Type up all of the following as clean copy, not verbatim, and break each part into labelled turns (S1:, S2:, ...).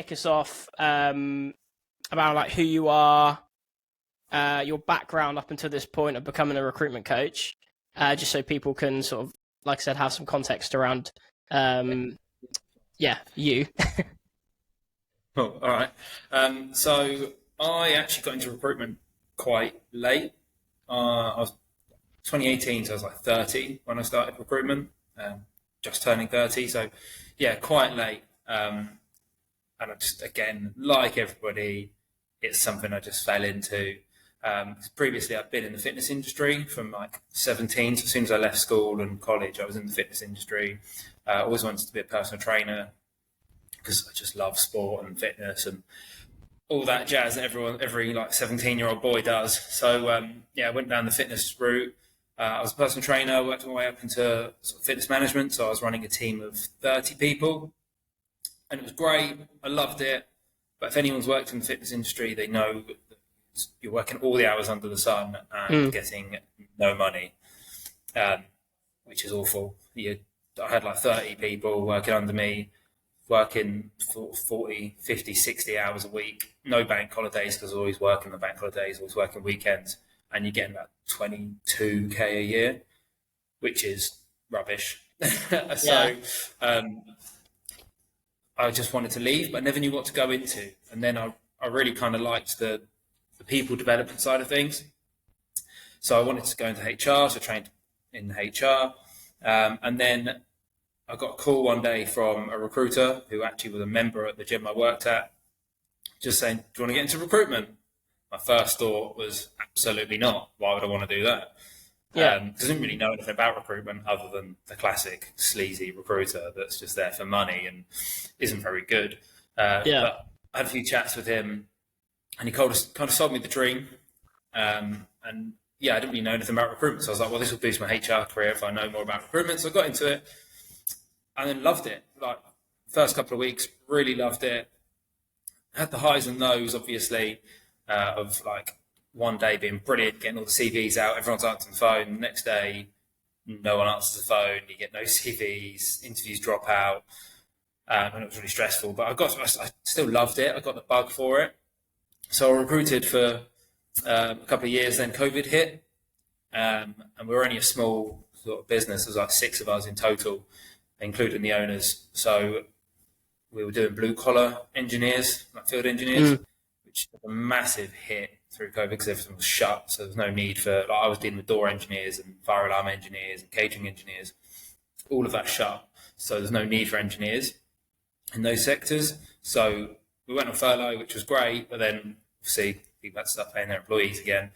S1: kick us off about like who you are, your background up until this point of becoming a recruitment coach, just so people can sort of, like I said, have some context around, you.
S2: Cool. All right. So I actually got into recruitment quite late. I was 2018, so I was like 30 when I started recruitment, just turning 30. So yeah, quite late. And I just, again, like everybody, it's something I just fell into. Previously, I'd been in the fitness industry from like 17. So as soon as I left school and college, I was in the fitness industry. I always wanted to be a personal trainer because I just love sport and fitness and all that jazz that every like 17-year-old boy does. So I went down the fitness route. I was a personal trainer, worked my way up into sort of fitness management. So I was running a team of 30 people, and it was great. I loved it. But if anyone's worked in the fitness industry, they know that you're working all the hours under the sun and getting no money, which is awful. I had like 30 people working under me, working for 40, 50, 60 hours a week, no bank holidays because I was always working the bank holidays, always working weekends, and you're getting about 22k a year, which is rubbish. So I just wanted to leave, but I never knew what to go into. And then I really kind of liked the people development side of things. So I wanted to go into HR, so I trained in HR. And then I got a call one day from a recruiter who actually was a member at the gym I worked at, just saying, do you want to get into recruitment? My first thought was absolutely not. Why would I want to do that? Because I didn't really know anything about recruitment other than the classic sleazy recruiter that's just there for money and isn't very good. But I had a few chats with him, and he kind of sold me the dream. And I didn't really know anything about recruitment. So I was like, well, this will boost my HR career if I know more about recruitment. So I got into it and then loved it. Like, first couple of weeks, really loved it. Had the highs and lows, obviously, of like one day being brilliant, getting all the CVs out, everyone's answering the phone. The next day, no one answers the phone, you get no CVs, interviews drop out, and it was really stressful. But I still loved it. I got the bug for it. So I recruited for a couple of years, then COVID hit, and we were only a small sort of business. There was like 6 of us in total, including the owners. So we were doing blue collar engineers, like field engineers, which was a massive hit through COVID because everything was shut. So there was no need for, like, I was dealing with door engineers and fire alarm engineers and catering engineers, all of that shut. So there's no need for engineers in those sectors. So we went on furlough, which was great, but then obviously people had to start paying their employees again.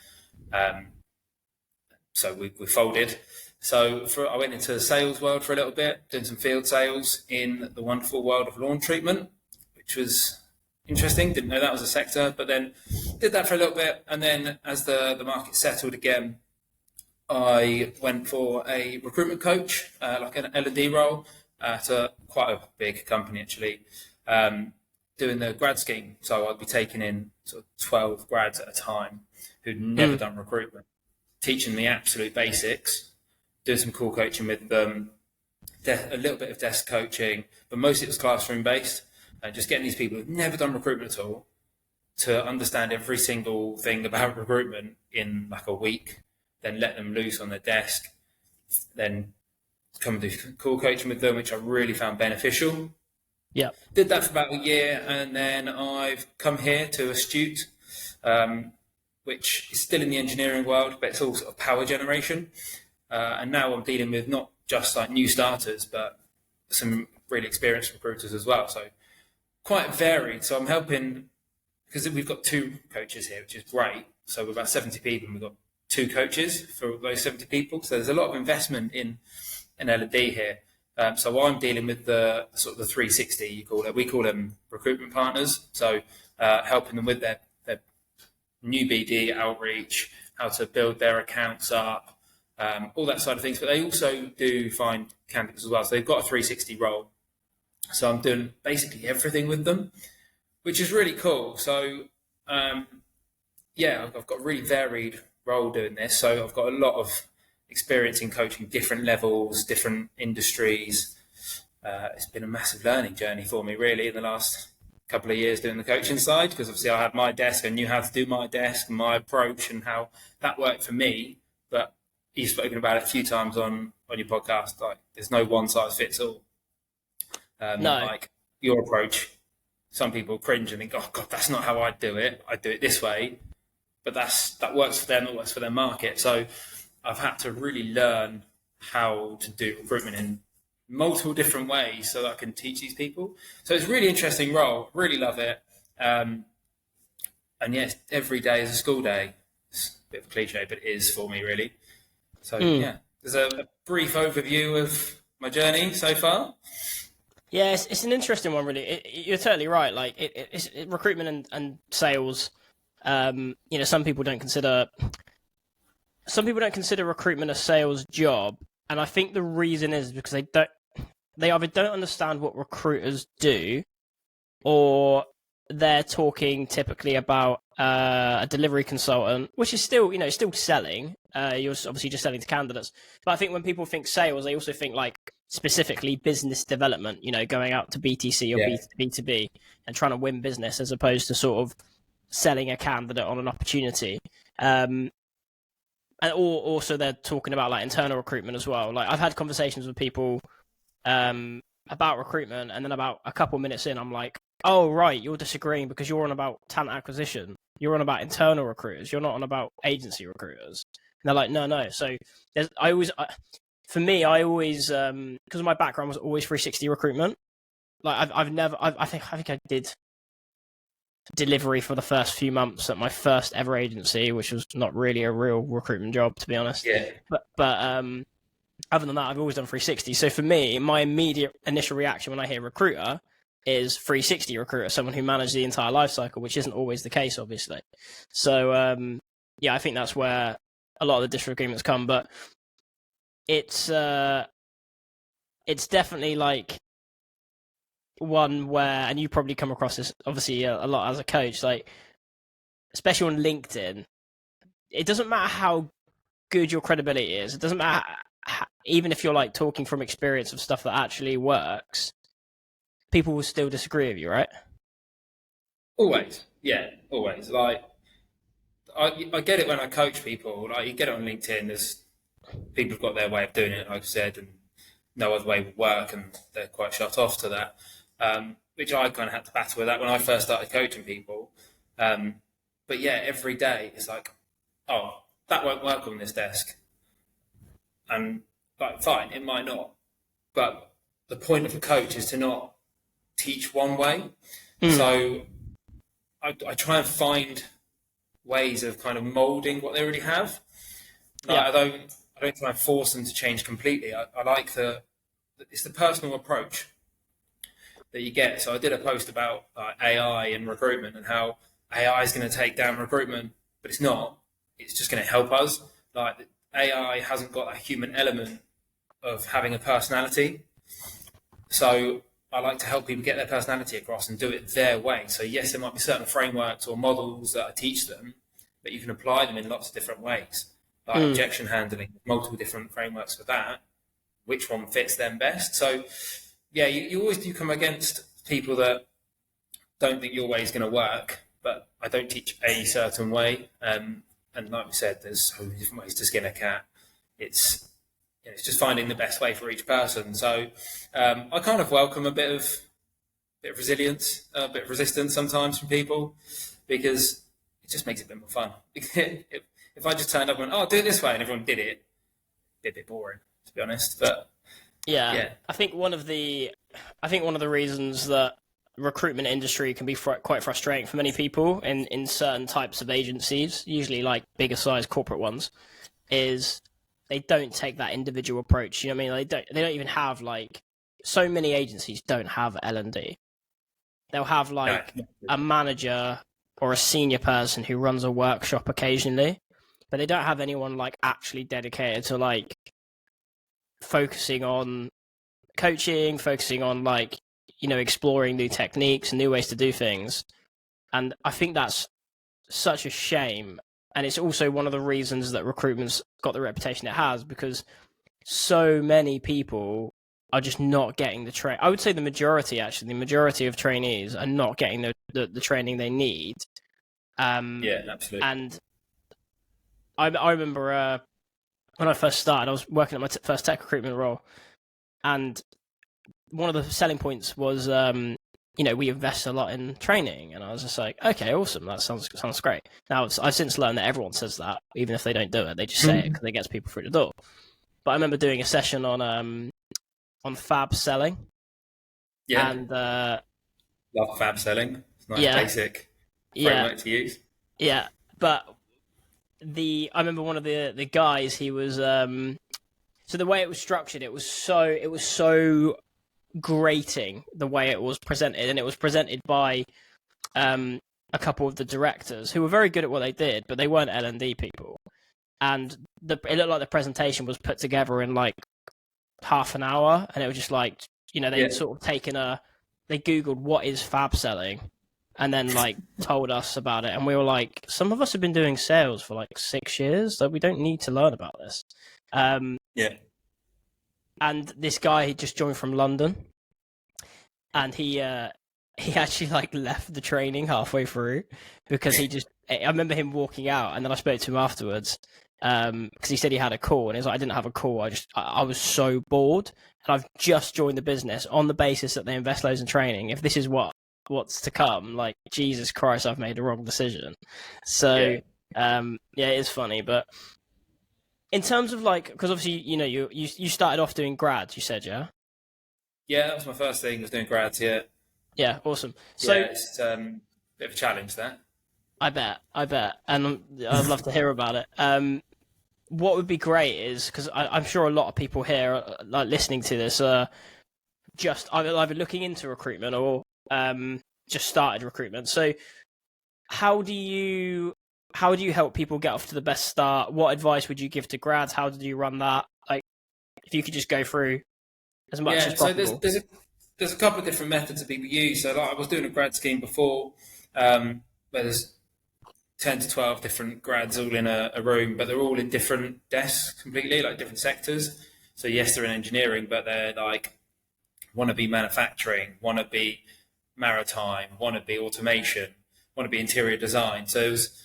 S2: So we folded. So I went into the sales world for a little bit, doing some field sales in the wonderful world of lawn treatment, which was interesting. Didn't know that was a sector, but then did that for a little bit. And then as the market settled again, I went for a recruitment coach, like an L&D role at quite a big company, actually, doing the grad scheme. So I'd be taking in sort of 12 grads at a time who'd never done recruitment, teaching the absolute basics, doing some cool coaching with them, a little bit of desk coaching, but mostly it was classroom based. Just getting these people who've never done recruitment at all to understand every single thing about recruitment in like a week, then let them loose on their desk, then come do cool coaching with them, which I really found beneficial.
S1: Yeah.
S2: Did that for about a year, and then I've come here to Astute, which is still in the engineering world, but it's all sort of power generation. And now I'm dealing with not just like new starters, but some really experienced recruiters as well. So quite varied. So I'm helping, because we've got 2 coaches here, which is great. So we're about 70 people, and we've got 2 coaches for those 70 people. So there's a lot of investment in L&D here. So I'm dealing with the sort of the 360, you call it. We call them recruitment partners. So helping them with their new BD outreach, how to build their accounts up, all that side of things. But they also do find candidates as well. So they've got a 360 role. So I'm doing basically everything with them, which is really cool. So I've got a really varied role doing this. So I've got a lot of experience in coaching different levels, different industries. It's been a massive learning journey for me, really, in the last couple of years doing the coaching side, because obviously I had my desk, I knew how to do my desk, my approach, and how that worked for me. But you've spoken about it a few times on your podcast. Like, there's no one size fits all.
S1: No.
S2: Like your approach, some people cringe and think, "Oh God, that's not how I do it. I do it this way." But that works for them. It works for their market. So I've had to really learn how to do recruitment in multiple different ways so that I can teach these people. So it's a really interesting role. Really love it. And yes, every day is a school day. It's a bit of a cliche, but it is for me, really. So yeah, there's a brief overview of my journey so far.
S1: Yeah, it's an interesting one, really. You're totally right. Like, it's recruitment and sales. Some people don't consider recruitment a sales job, and I think the reason is because they either don't understand what recruiters do, or they're talking typically about a delivery consultant, which is still selling. You're obviously just selling to candidates, but I think when people think sales, they also think like specifically business development. Going out to BTC or B2B and trying to win business, as opposed to sort of selling a candidate on an opportunity. And also they're talking about like internal recruitment as well. Like, I've had conversations with people about recruitment, and then about a couple minutes in, I'm like, oh, right, you're disagreeing because you're on about talent acquisition. You're on about internal recruiters. You're not on about agency recruiters. And they're like, no. So for me, I always, because my background was always 360 recruitment. Like, I think I did delivery for the first few months at my first ever agency, which was not really a real recruitment job, to be honest.
S2: Yeah.
S1: But other than that, I've always done 360. So for me, my immediate initial reaction when I hear recruiter is 360 recruiter, someone who managed the entire life cycle, which isn't always the case, obviously. So I think that's where a lot of the disagreements come. But it's definitely like one where, and you probably come across this obviously a lot as a coach, like especially on LinkedIn, it doesn't matter how good your credibility is. It doesn't matter even if you're like talking from experience of stuff that actually works, people will still disagree with you, right?
S2: Always. Yeah, always. Like, I get it when I coach people. Like, you get it on LinkedIn, there's people have got their way of doing it, like I said, and no other way would work, and they're quite shut off to that. Which I kind of had to battle with that when I first started coaching people. But yeah, every day it's like, oh, that won't work on this desk. And like, fine, it might not. But the point of a coach is to not teach one way. So I try and find ways of kind of molding what they already have. Like, I don't try and force them to change completely. I like it's the personal approach that you get. So I did a post about AI and recruitment and how AI is going to take down recruitment, but it's not. It's just going to help us. Like, AI hasn't got that human element of having a personality. So I like to help people get their personality across and do it their way. So yes, there might be certain frameworks or models that I teach them, but you can apply them in lots of different ways. Like objection handling, multiple different frameworks for that. Which one fits them best? So yeah, you always do come against people that don't think your way is going to work, but I don't teach a certain way. And like we said, there's so many different ways to skin a cat. It's just finding the best way for each person. So I kind of welcome a bit of resilience, a bit of resistance sometimes from people, because it just makes it a bit more fun. If I just turned up and went, oh, do it this way, and everyone did it, it'd be a bit boring, to be honest. But yeah.
S1: I think one of the reasons that recruitment industry can be quite frustrating for many people in certain types of agencies, usually like bigger size corporate ones, is they don't take that individual approach. You know what I mean? They don't even have, like, so many agencies don't have L&D. They'll have like a manager or a senior person who runs a workshop occasionally, but they don't have anyone like actually dedicated to like focusing on coaching, focusing on like, exploring new techniques and new ways to do things. And I think that's such a shame. And it's also one of the reasons that recruitment's got the reputation it has, because so many people are just not getting the train. I would say the majority of trainees are not getting the training they need.
S2: Yeah, absolutely.
S1: And I remember when I first started, I was working at my first tech recruitment role, and one of the selling points was, we invest a lot in training, and I was just like, okay, awesome, that sounds great. Now I've since learned that everyone says that, even if they don't do it, they just say it because it gets people through the door. But I remember doing a session on fab selling.
S2: Yeah,
S1: and
S2: love fab selling. It's a nice basic framework to use.
S1: Yeah, but I remember one of the guys, he was so the way it was structured, it was so grating the way it was presented, and it was presented by a couple of the directors who were very good at what they did, but they weren't L&D people, and it looked like the presentation was put together in like half an hour, and it was just like, they'd sort of they Googled what is fab selling, and then like told us about it, and we were like, some of us have been doing sales for like 6 years, so we don't need to learn about this. And this guy, he just joined from London, and he actually like left the training halfway through because I remember him walking out, and then I spoke to him afterwards because he said he had a call, and he's like, I didn't have a call, I was so bored, and I've just joined the business on the basis that they invest loads in training. If this is what's to come, like, Jesus Christ, I've made a wrong decision. So it is funny. But in terms of like, because obviously you started off doing grads, you said, yeah
S2: that was my first thing, was doing grads.
S1: Yeah, awesome. So
S2: it's a bit of a challenge there.
S1: I bet, and I'd love to hear about it. What would be great is, because I'm sure a lot of people here, like listening to this, are just either looking into recruitment or just started recruitment. So how do you help people get off to the best start? What advice would you give to grads? How did you run that? Like, if you could just go through as much as possible.
S2: So there's a couple of different methods that people use. So like, I was doing a grad scheme before, where there's 10 to 12 different grads all in a room, but they're all in different desks completely, like different sectors. So yes, they're in engineering, but they're like, want to be manufacturing, want to be maritime, want to be automation, want to be interior design. So it was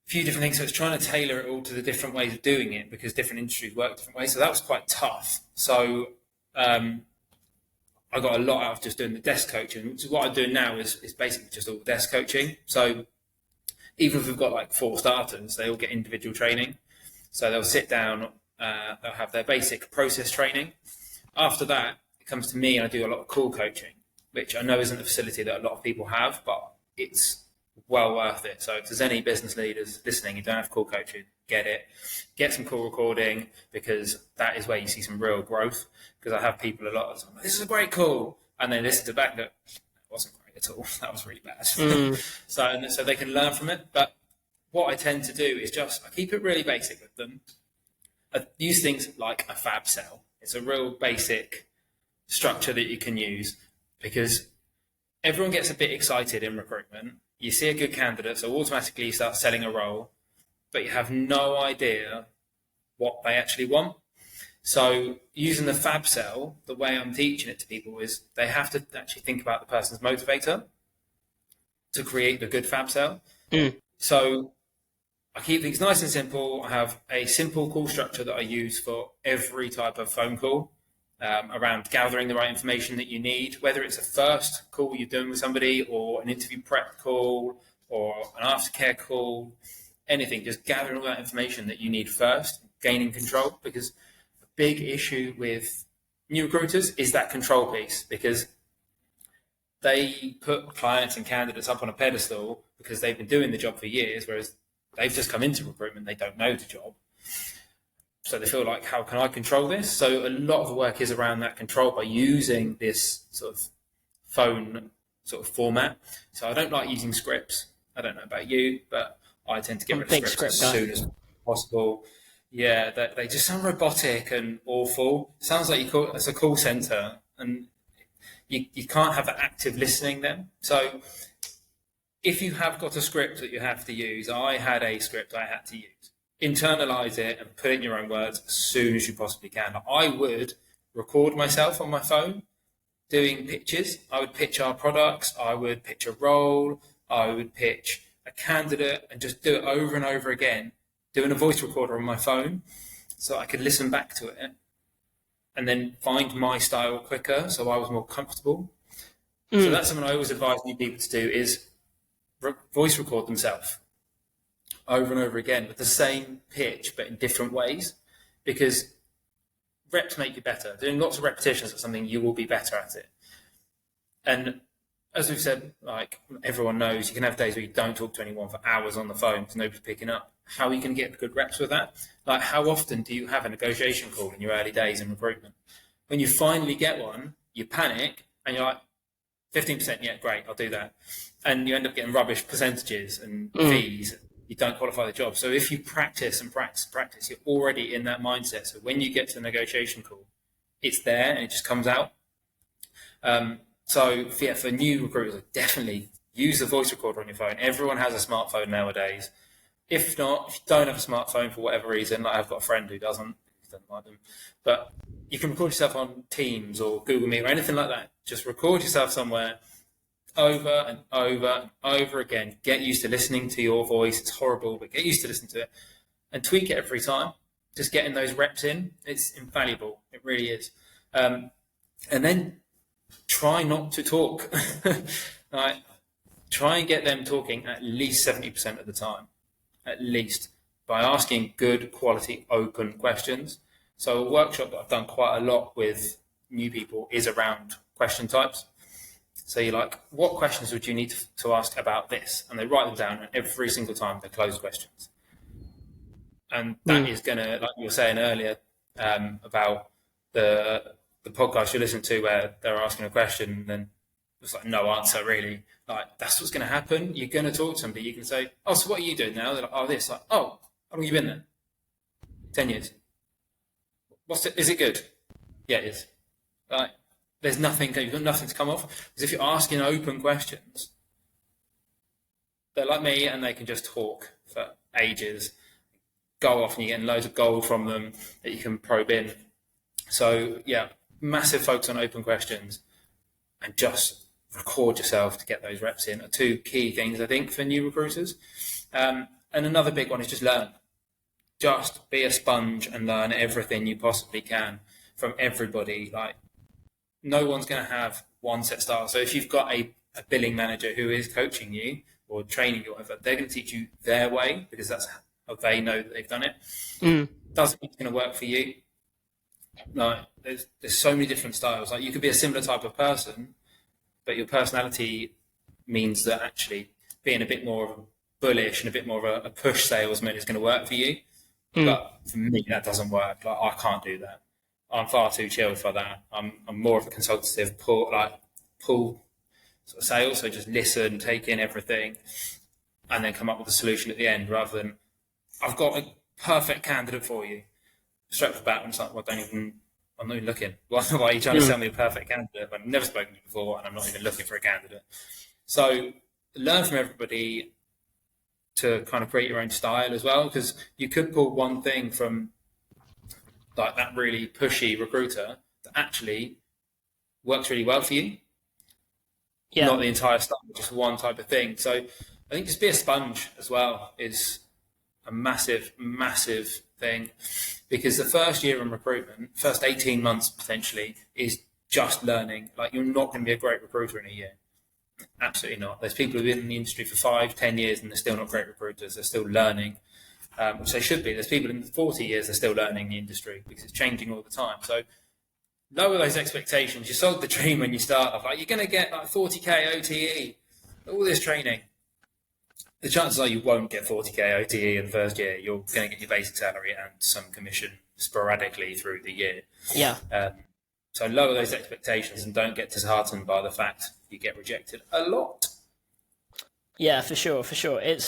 S2: a few different things. So it's trying to tailor it all to the different ways of doing it, because different industries work different ways. So that was quite tough. So I got a lot out of just doing the desk coaching, which is what I'm doing now is basically just all desk coaching. So even if we've got like 4 starters, they all get individual training. So they'll sit down, they'll have their basic process training. After that, it comes to me and I do a lot of call coaching, which I know isn't a facility that a lot of people have, but it's well worth it. So if there's any business leaders listening, you don't have call coaching, get it. Get some call recording, because that is where you see some real growth. Because I have people a lot of time, this is a great call, and then listen to back that it wasn't great at all. That was really bad. So they can learn from it. But what I tend to do is I keep it really basic with them. I use things like a fab sell. It's a real basic structure that you can use, because everyone gets a bit excited in recruitment. You see a good candidate, so automatically you start selling a role, but you have no idea what they actually want. So using the fab sell, the way I'm teaching it to people is they have to actually think about the person's motivator to create the good fab sell. So I keep things nice and simple. I have a simple call structure that I use for every type of phone call, around gathering the right information that you need, whether it's a first call you're doing with somebody or an interview prep call or an aftercare call, anything, just gathering all that information that you need first, gaining control, because big issue with new recruiters is that control piece, because they put clients and candidates up on a pedestal because they've been doing the job for years, whereas they've just come into recruitment, they don't know the job. So they feel like, how can I control this? So a lot of the work is around that control by using this sort of phone sort of format. So I don't like using scripts. I don't know about you, but I tend to get rid of scripts as soon as possible. Yeah, they just sound robotic and awful. It sounds like it's a call center, and you can't have active listening then. So if you have got a script that you have to use, I had a script I had to use. Internalize it and put it in your own words as soon as you possibly can. I would record myself on my phone doing pitches. I would pitch our products, I would pitch a role, I would pitch a candidate, and just do it over and over again, doing a voice recorder on my phone so I could listen back to it and then find my style quicker so I was more comfortable. So that's something I always advise new people to do, is voice record themselves over and over again with the same pitch but in different ways, because reps make you better. Doing lots of repetitions at something, you will be better at it. And as we've said, like everyone knows, you can have days where you don't talk to anyone for hours on the phone because nobody's picking up. How are you going to get good reps with that? Like, how often do you have a negotiation call in your early days in recruitment? When you finally get one, you panic and you're like, 15%, yeah, great, I'll do that. And you end up getting rubbish percentages and fees. You don't qualify the job. So if you practice and practice and practice, you're already in that mindset. So when you get to the negotiation call, it's there and it just comes out. So for new recruiters, definitely use the voice recorder on your phone. Everyone has a smartphone nowadays. If not, if you don't have a smartphone for whatever reason, like I've got a friend who doesn't like them, but you can record yourself on Teams or Google Meet or anything like that. Just record yourself somewhere over and over and over again. Get used to listening to your voice. It's horrible, but get used to listening to it and tweak it every time. Just getting those reps in, it's invaluable. It really is. And then try not to talk. Like, try and get them talking at least 70% of the time, at least, by asking good quality open questions. So a workshop that I've done quite a lot with new people is around question types. So you're like, what questions would you need to ask about this? And they write them down, and every single time they're closed questions. And that is going to, like you were saying earlier, about the podcast you listen to where they're asking a question and then there's like no answer really. Like, that's what's going to happen. You're going to talk to somebody. You can say, oh, so what are you doing now? They're like, oh, this. Like, oh, how long have you been there? 10 years. Is it good? Yeah, it is. Like, there's nothing, you've got nothing to come off. Because if you're asking open questions, they're like me and they can just talk for ages, go off and you're getting loads of gold from them that you can probe in. So yeah, massive focus on open questions and just record yourself to get those reps in are two key things, I think, for new recruiters. And another big one is just learn. Just be a sponge and learn everything you possibly can from everybody. Like, no one's going to have one set style. So if you've got a billing manager who is coaching you or training you or whatever, they're going to teach you their way because that's how they know that they've done it. Doesn't mean it's going to work for you. Like, there's so many different styles. Like, you could be a similar type of person, but your personality means that actually being a bit more bullish and a bit more of a push salesman is going to work for you. But for me, that doesn't work. Like, I can't do that. I'm far too chill for that. I'm more of a consultative pull sort of sales. So just listen, take in everything, and then come up with a solution at the end, rather than I've got a perfect candidate for you. Straight off the bat, and it's like, well, I'm not even looking. Why are you trying to sell me a perfect candidate when I've never spoken to you before and I'm not even looking for a candidate? So learn from everybody to kind of create your own style as well, because you could pull one thing from like that really pushy recruiter that actually works really well for you. Yeah. Not the entire style, just one type of thing. So I think just be a sponge as well is a massive, massive thing, because the first year in recruitment, first 18 months potentially, is just learning. Like, you're not going to be a great recruiter in a year. Absolutely not. There's people who've been in the industry for 5-10 years and they're still not great recruiters. They're still learning, which they should be. There's people in 40 years they're still learning the industry because it's changing all the time. So lower those expectations. You sold the dream when you start off. Like, you're going to get like 40k OTE, all this training. The chances are you won't get 40k OTE in the first year. You're going to get your basic salary and some commission sporadically through the year. Yeah. So lower those expectations and don't get disheartened by the fact you get rejected a lot.
S1: Yeah, for sure. It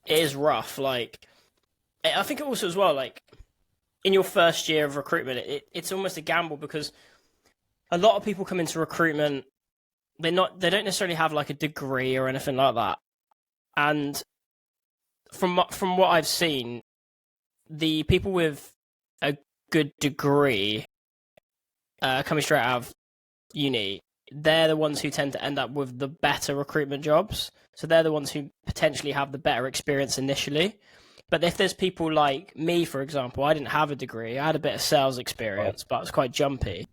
S1: is rough. Like, I think also as well, like, in your first year of recruitment, it's almost a gamble, because a lot of people come into recruitment, they don't necessarily have like a degree or anything like that. And from what I've seen, the people with a good degree coming straight out of uni, they're the ones who tend to end up with the better recruitment jobs. So they're the ones who potentially have the better experience initially. But if there's people like me, for example, I didn't have a degree. I had a bit of sales experience, but I was quite jumpy.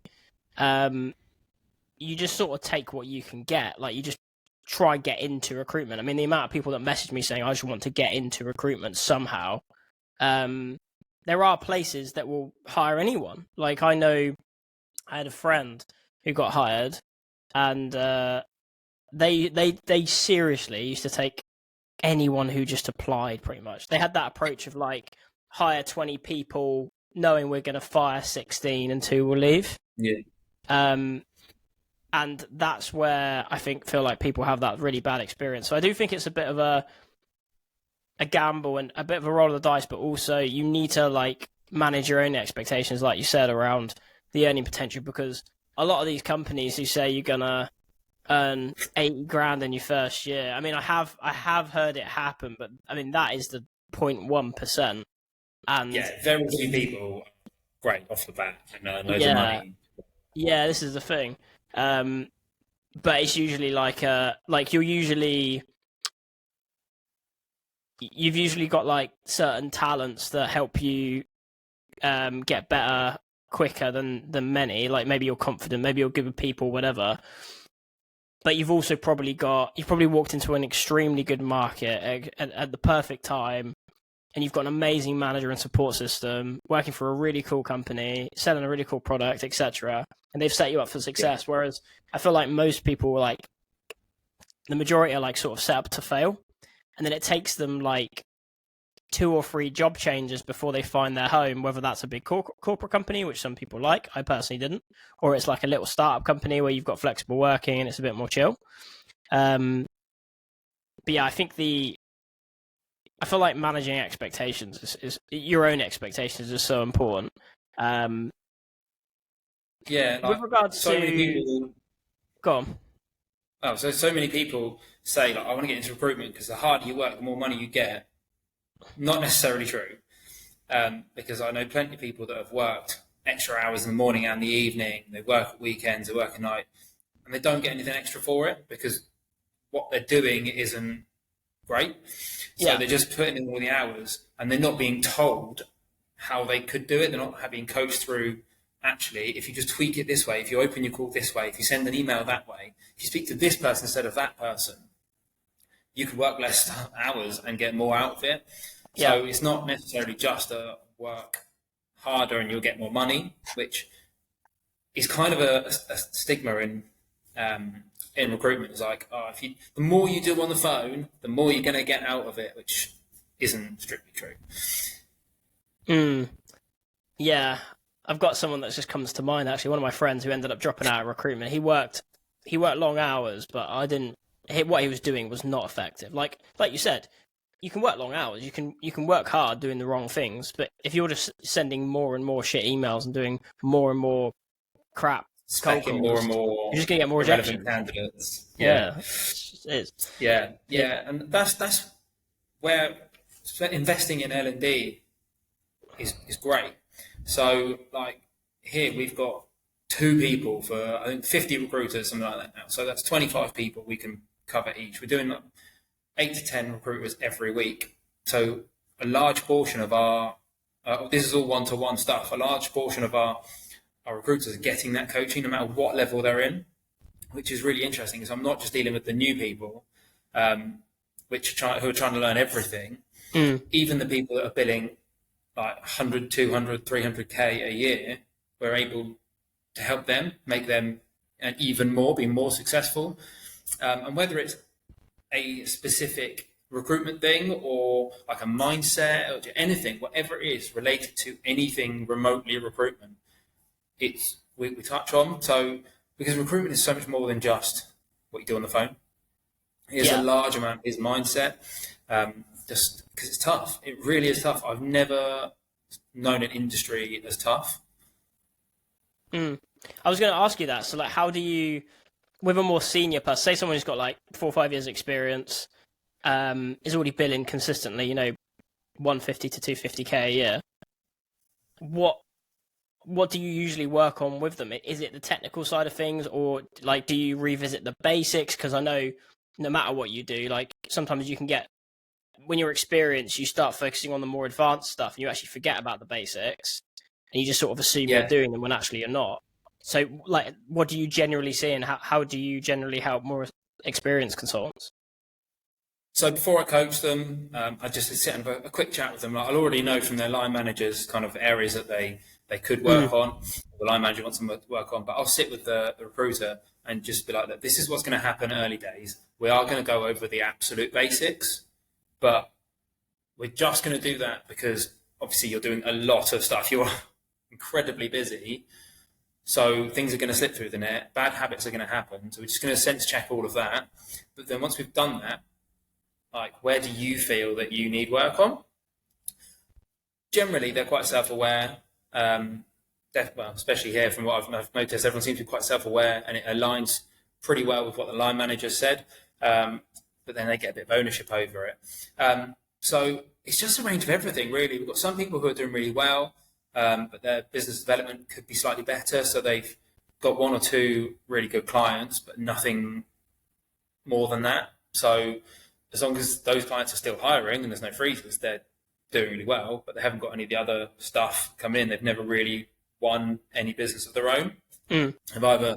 S1: You just sort of take what you can get. Like, you just try get into recruitment. I mean, the amount of people that message me saying, I just want to get into recruitment somehow. There are places that will hire anyone. Like, I know I had a friend who got hired, and they seriously used to take anyone who just applied, pretty much. They had that approach of, like, hire 20 people knowing we're going to fire 16 and 2 will leave.
S2: Yeah.
S1: And that's where I feel like people have that really bad experience. So I do think it's a bit of a gamble and a bit of a roll of the dice, but also you need to, like, manage your own expectations, like you said, around the earning potential, because a lot of these companies who say you're gonna earn 80 grand in your first year, I mean, I have heard it happen, but I mean, that is the 0.1%. And
S2: yeah, very few people great off the bat and earn loads of money.
S1: Yeah, this is the thing. But it's usually like you've usually got, like, certain talents that help you get better quicker than many. Like, maybe you're confident, maybe you're good with people, whatever. But you've also probably walked into an extremely good market at the perfect time, and you've got an amazing manager and support system, working for a really cool company, selling a really cool product, etc. And they've set you up for success. Yeah. Whereas I feel like most people, like, the majority are, like, sort of set up to fail. And then it takes them, like, 2 or 3 job changes before they find their home, whether that's a big corporate company, which some people like. I personally didn't. Or it's like a little startup company where you've got flexible working and it's a bit more chill. But yeah, I feel like managing expectations is your own expectations is so important.
S2: Yeah, like,
S1: with regards
S2: so
S1: to
S2: many people.
S1: Go on.
S2: Oh, so many people say, like, I want to get into recruitment because the harder you work, the more money you get. Not necessarily true, because I know plenty of people that have worked extra hours in the morning and the evening. They work at weekends, they work at night, and they don't get anything extra for it because what they're doing isn't great. So they're just putting in all the hours, and they're not being told how they could do it. They're not being coached through, actually, if you just tweak it this way, if you open your call this way, if you send an email that way, if you speak to this person instead of that person, you could work less hours and get more out of it. So it's not necessarily just a work harder and you'll get more money, which is kind of a stigma in recruitment. It's like, the more you do on the phone, the more you're going to get out of it, which isn't strictly true.
S1: Yeah, I've got someone that just comes to mind, actually. One of my friends who ended up dropping out of recruitment. He worked long hours, but what he was doing was not effective. Like you said, you can work long hours, you can work hard doing the wrong things, but if you're just sending more and more shit emails and doing more and more crap,
S2: specking more and more,
S1: you're just gonna get more rejection.
S2: Candidates. And that's where investing in L&D is great. So, like, here we've got 2 people for, I think, 50 recruiters, something like that now. So that's 25 people we can cover each. We're doing 8 to 10 recruiters every week. So a large portion of our, this is all one-to-one stuff, a large portion of our recruiters are getting that coaching no matter what level they're in, which is really interesting because I'm not just dealing with the new people, who are trying to learn everything. Even the people that are billing like 100, 200, 300K a year, we're able to help them, make them even more, be more successful. And whether it's a specific recruitment thing or like a mindset or anything, whatever it is related to anything remotely recruitment, we touch on. So because recruitment is so much more than just what you do on the phone. It's a large amount of his mindset, just because it's tough. It really is tough. I've never known an industry as tough.
S1: I was going to ask you that. So, like, how do you, with a more senior person, say someone who's got like 4 or 5 years experience, is already billing consistently, 150 to 250K a year. What what do you usually work on with them? Is it the technical side of things, or like do you revisit the basics? Because I know no matter what you do, like sometimes you can get, when you're experienced, you start focusing on the more advanced stuff and you actually forget about the basics and you just sort of assume you're
S2: Yeah.
S1: doing them when actually you're not. So like, what do you generally see, and how do you generally help more experienced consultants?
S2: So before I coach them, I just sit and have a quick chat with them. Like, I'll already know from their line managers kind of areas that they could work on, the line manager wants them to work on. But I'll sit with the recruiter and just be like, look, this is what's going to happen early days. We are going to go over the absolute basics, but we're just going to do that because obviously you're doing a lot of stuff. You're incredibly busy. So things are going to slip through the net. Bad habits are going to happen. So we're just going to sense check all of that. But then once we've done that, like, where do you feel that you need work on? Generally, they're quite self-aware. Well, especially here, from what I've noticed, everyone seems to be quite self-aware, and it aligns pretty well with what the line manager said. But then they get a bit of ownership over it. So it's just a range of everything, really. We've got some people who are doing really well, but their business development could be slightly better. So they've got one or two really good clients, but nothing more than that. So as long as those clients are still hiring and there's no freezes, they're doing really well, but they haven't got any of the other stuff come in. They've never really won any business of their own. They've either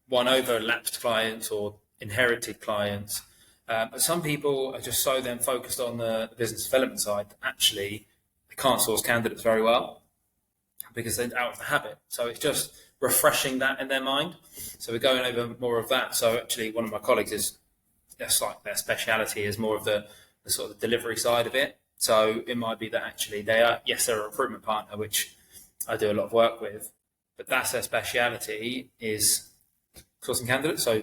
S2: won over lapsed clients or inherited clients. But some people are just so then focused on the business development side that actually they can't source candidates very well because they're out of the habit. So it's just refreshing that in their mind. So we're going over more of that. So actually one of my colleagues is, that's like their speciality is more of the sort of the delivery side of it. So it might be that actually they're a recruitment partner, which I do a lot of work with, but that's their speciality, is sourcing candidates. So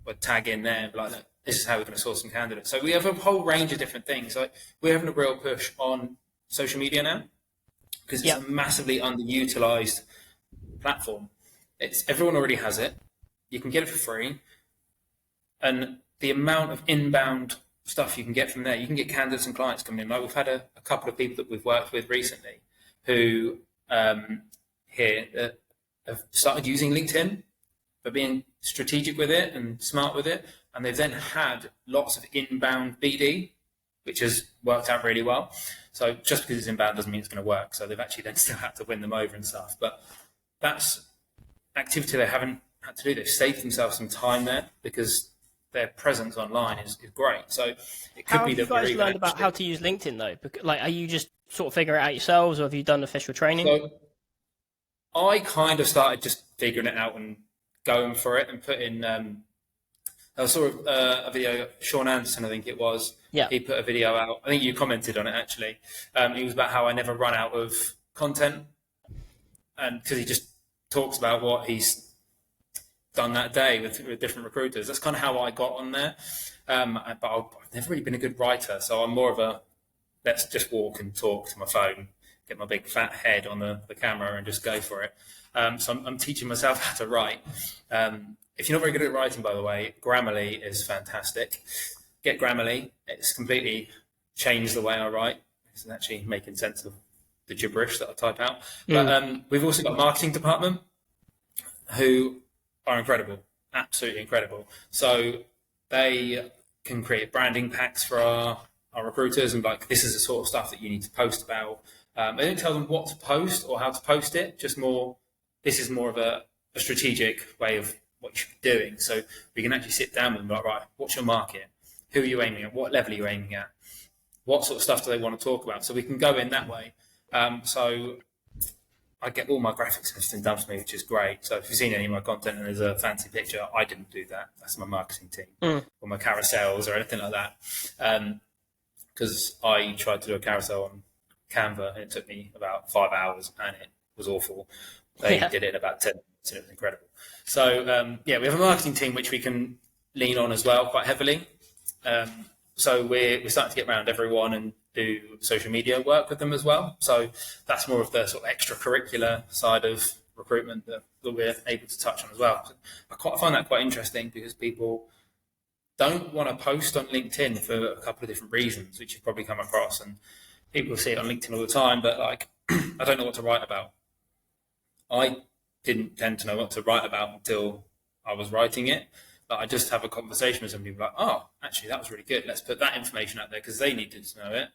S2: we'll tag in there and be like, look, this is how we're going to source some candidates. So we have a whole range of different things. Like, we're having a real push on social media now because it's a massively underutilized platform. Everyone already has it. You can get it for free. And the amount of inbound stuff you can get from there, you can get candidates and clients coming in. Like, we've had a couple of people that we've worked with recently who here have started using LinkedIn, but being strategic with it and smart with it. And they've then had lots of inbound BD, which has worked out really well. So just because it's inbound doesn't mean it's going to work. So they've actually then still had to win them over and stuff. But that's activity they haven't had to do. They've saved themselves some time there because their presence online is great. So it could be that
S1: How have you guys learned about how to use LinkedIn though? Like, are you just sort of figuring it out yourselves, or have you done official training?
S2: So I kind of started just figuring it out and going for it and put in. I saw a video. Sean Anderson, I think it was.
S1: Yeah.
S2: He put a video out. I think you commented on it actually. It was about how I never run out of content, and because he just talks about what he's done that day with different recruiters. That's kind of how I got on there. But I've never really been a good writer, so I'm more of a let's just walk and talk to my phone, get my big fat head on the camera and just go for it. So I'm teaching myself how to write. If you're not very good at writing, by the way, Grammarly is fantastic. Get Grammarly. It's completely changed the way I write. It's actually making sense of the gibberish that I type out. But we've also got a marketing department who are incredible, absolutely incredible. So they can create branding packs for our recruiters and like, this is the sort of stuff that you need to post about. I don't tell them what to post or how to post it, just more, this is more of a strategic way of what you should be doing. So we can actually sit down with them like, right, what's your market? Who are you aiming at? What level are you aiming at? What sort of stuff do they want to talk about? So we can go in that way. So I get all my graphics and everything done for me, which is great. So if you've seen any of my content and there's a fancy picture, I didn't do that. That's my marketing team or my carousels or anything like that. Because I tried to do a carousel on Canva and it took me about 5 hours and it was awful. They did it in about 10 minutes and it was incredible. So we have a marketing team which we can lean on as well quite heavily. So we're starting to get around everyone and do social media work with them as well. So that's more of the sort of extracurricular side of recruitment that we're able to touch on as well. I find that quite interesting because people don't want to post on LinkedIn for a couple of different reasons, which you've probably come across. And people see it on LinkedIn all the time, but like, I don't know what to write about. I didn't tend to know what to write about until I was writing it. Like I just have a conversation with somebody like, oh, actually, that was really good. Let's put that information out there because they needed to know it.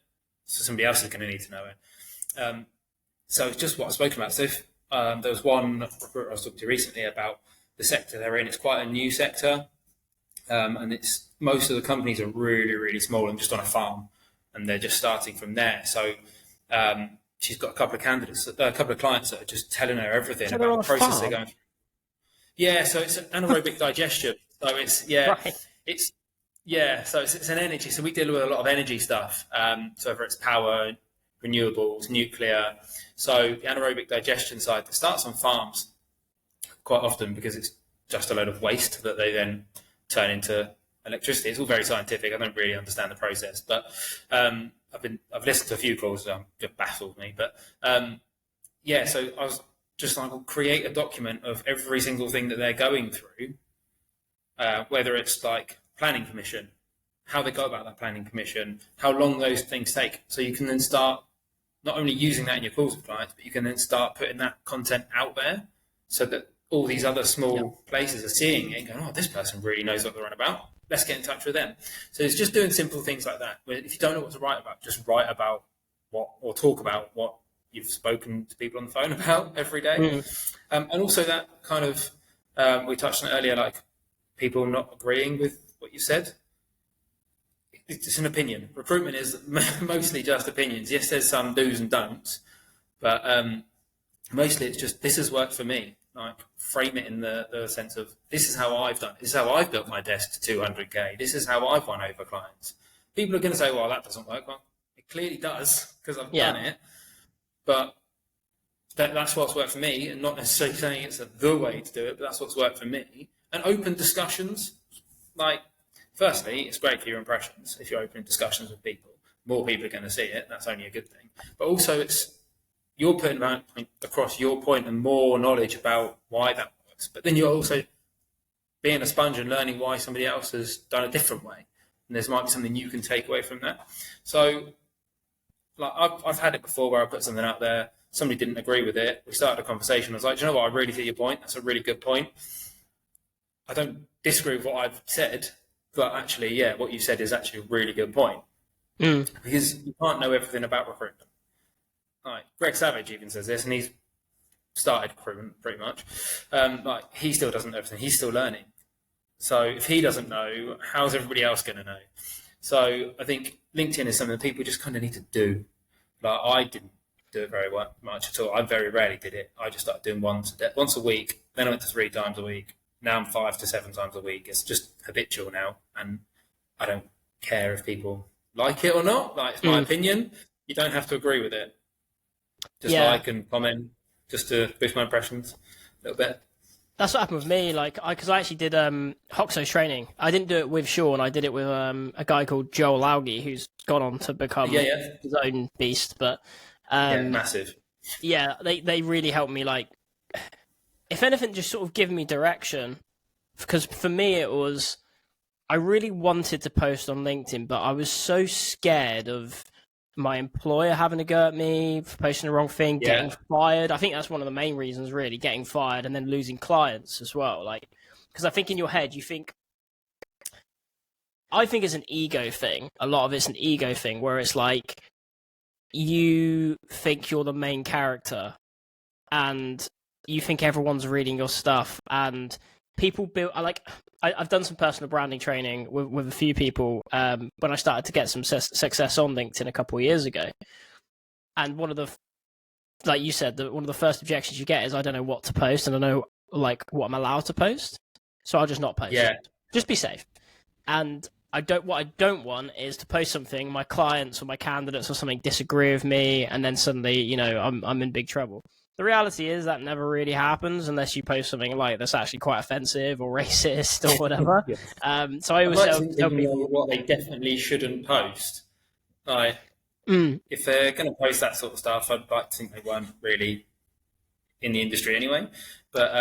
S2: So somebody else is going to need to know it. So it's just what I've spoken about. So if there was one recruiter I was talking to recently about the sector they're in. It's quite a new sector. And it's most of the companies are really, really small and just on a farm, and they're just starting from there. So she's got a couple of clients that are just telling her everything about the process they're going through. Yeah, so it's an anaerobic digestion. So it's so it's an energy. So we deal with a lot of energy stuff. So whether it's power, renewables, nuclear. So the anaerobic digestion side that starts on farms quite often because it's just a load of waste that they then turn into electricity. It's all very scientific. I don't really understand the process, but I've listened to a few calls that just baffled me. But so I was just like, I'll create a document of every single thing that they're going through, whether it's like planning permission, how they go about that planning permission, how long those things take. So you can then start not only using that in your calls with clients, but you can then start putting that content out there so that all these other small places are seeing it and going, oh, this person really knows what they're on about. Let's get in touch with them. So it's just doing simple things like that. Where if you don't know what to write about, just write about or talk about what you've spoken to people on the phone about every day. And also that kind of, we touched on it earlier, like people not agreeing with what you said. It's an opinion. Recruitment is mostly just opinions. Yes, there's some do's and don'ts, but mostly it's just, this has worked for me. Like frame it in the sense of, this is how I've done it. This is how I've built my desk to 200K. This is how I've won over clients. People are going to say, well, that doesn't work. Well, it clearly does because I've done it. But that's what's worked for me, and not necessarily saying it's the way to do it, but that's what's worked for me. And open discussions. Like, firstly, it's great for your impressions if you're opening discussions with people. More people are going to see it. That's only a good thing. But also, you're putting across your point and more knowledge about why that works. But then you're also being a sponge and learning why somebody else has done a different way. And there's might be something you can take away from that. So, like I've had it before where I put something out there, somebody didn't agree with it. We started a conversation. I was like, do you know what? I really see your point. That's a really good point. I don't disagree with what I've said, but actually, what you said is actually a really good point. Because you can't know everything about recruitment. Like Greg Savage even says this, and he's started recruitment pretty much. Like he still doesn't know everything. He's still learning. So if he doesn't know, how's everybody else going to know? So I think LinkedIn is something that people just kind of need to do. Like I didn't do it very much at all. I very rarely did it. I just started doing once a week. Then I went to 3 times a week. Now I'm 5 to 7 times a week. It's just habitual now, and I don't care if people like it or not. Like it's my opinion. You don't have to agree with it. Just like and comment, just to boost my impressions a little bit.
S1: That's what happened with me. Like, because I actually did Hoxo's training. I didn't do it with Sean. I did it with a guy called Joel Algie, who's gone on to become his own beast. But
S2: massive.
S1: Yeah, they really helped me. Like, if anything, just sort of give me direction. Because for me, it was, I really wanted to post on LinkedIn, but I was so scared of my employer having a go at me for posting the wrong thing, getting fired. I think that's one of the main reasons, really, getting fired and then losing clients as well. Like, because I think in your head, I think it's an ego thing. A lot of it's an ego thing where it's like you think you're the main character and you think everyone's reading your stuff, and people build I've done some personal branding training with a few people when I started to get some success on LinkedIn a couple of years ago. And one of the, like you said, one of the first objections you get is I don't know what to post and I know like what I'm allowed to post. So I'll just not post. Just be safe. And what I don't want is to post something, my clients or my candidates or something disagree with me, and then suddenly, I'm in big trouble. The reality is that never really happens unless you post something like that's actually quite offensive or racist or whatever. So I always tell people
S2: what they definitely shouldn't post. Like, if they're going to post that sort of stuff, I'd like to think they weren't really in the industry anyway. But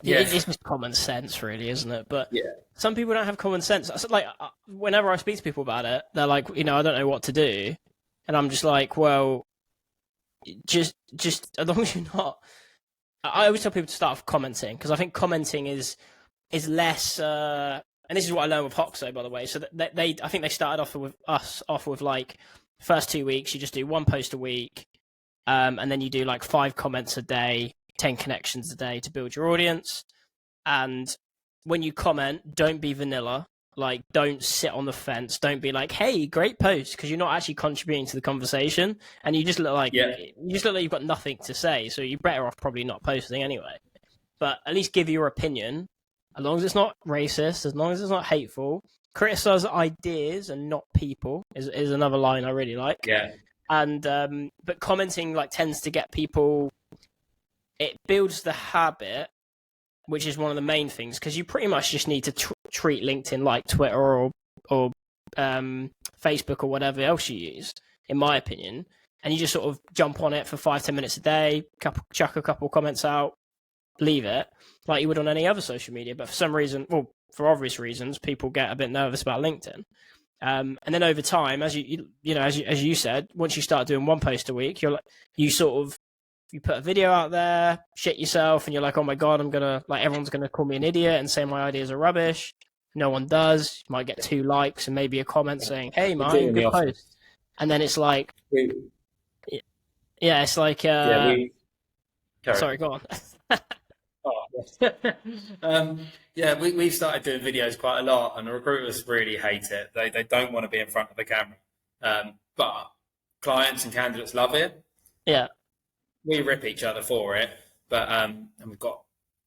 S1: it's just common sense, really, isn't it? But some people don't have common sense. So, like, whenever I speak to people about it, they're like, I don't know what to do, and I'm just like, well, just as long as you're not. I always tell people to start off commenting, because I think commenting is less. And this is what I learned with Hoxo, by the way. So they I think they started off with like first 2 weeks you just do one post a week, and then you do like 5 comments a day, 10 connections a day to build your audience. And when you comment, don't be vanilla. Like, don't sit on the fence. Don't be like, "Hey, great post," because you're not actually contributing to the conversation, and you just look like you've got nothing to say. So you're better off probably not posting anyway. But at least give your opinion, as long as it's not racist, as long as it's not hateful. Criticize ideas and not people is another line I really like.
S2: Yeah.
S1: And but commenting like tends to get people. It builds the habit, which is one of the main things, because you pretty much just need to treat LinkedIn like Twitter or Facebook or whatever else you use, in my opinion. And you just sort of jump on it for 5-10 minutes a day, chuck a couple comments out, leave it, like you would on any other social media. But for some reason, well, for obvious reasons, people get a bit nervous about LinkedIn. And then over time, as you said, once you start doing one post a week, you put a video out there, shit yourself, and you're like, "Oh my god, everyone's gonna call me an idiot and say my ideas are rubbish." No one does. You might get 2 likes and maybe a comment saying, "Hey, Martin, good post." And then it's like, it's like, sorry, go on.
S2: We've started doing videos quite a lot, and the recruiters really hate it. They don't want to be in front of the camera, but clients and candidates love it.
S1: Yeah.
S2: We rip each other for it, but and we've got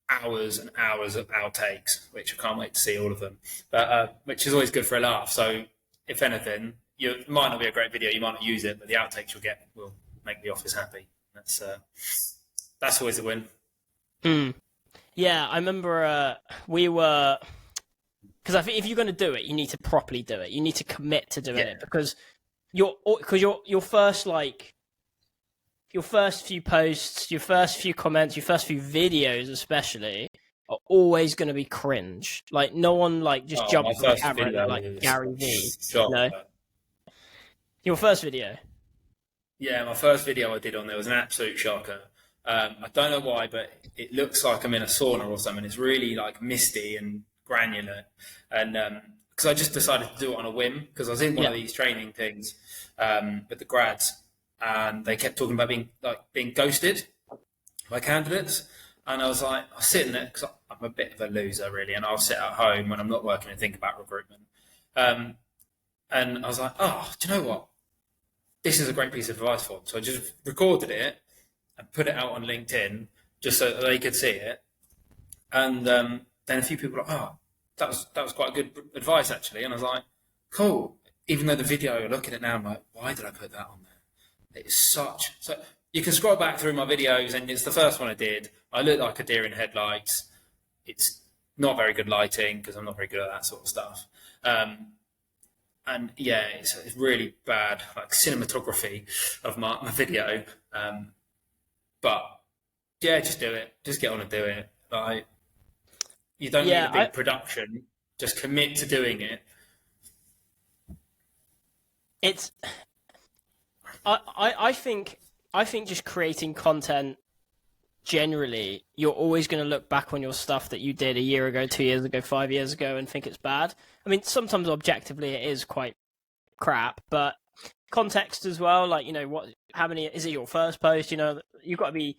S2: hours and hours of outtakes, which I can't wait to see all of them. But which is always good for a laugh. So if anything, it might not be a great video, you might not use it, but the outtakes you'll get will make the office happy. That's always a win.
S1: Yeah, I remember we were, because I think if you're going to do it, you need to properly do it. You need to commit to doing it, because your first your first few posts, your first few comments, your first few videos especially are always going to be cringe. Like, no one just jumps on the camera and like Gary V. Your first video?
S2: Yeah, my first video I did on there was an absolute shocker. I don't know why, but it looks like I'm in a sauna or something. It's really like misty and granular. And because I just decided to do it on a whim, because I was in one of these training things with the grads, and they kept talking about being ghosted by candidates. And I was sitting there, because I'm a bit of a loser, really, and I'll sit at home when I'm not working and think about recruitment. And I was like, "Oh, do you know what? This is a great piece of advice for them." So I just recorded it and put it out on LinkedIn just so that they could see it. And then a few people were like, "Oh, that was quite good advice, actually." And I was like, "Cool." Even though the video, you're looking at it now, I'm like, "Why did I put that on there?" It's so you can scroll back through my videos, and it's the first one I did. I look like a deer in headlights. It's not very good lighting, because I'm not very good at that sort of stuff. And yeah, it's really bad, like cinematography of my video. But yeah, just do it. Just get on and do it. Like, you don't need a big production. Just commit to doing it.
S1: I think just creating content generally, you're always going to look back on your stuff that you did a year ago, 2 years ago, 5 years ago, and think it's bad. I mean, sometimes objectively it is quite crap, but context as well. Like, how many is it your first post? You've got to be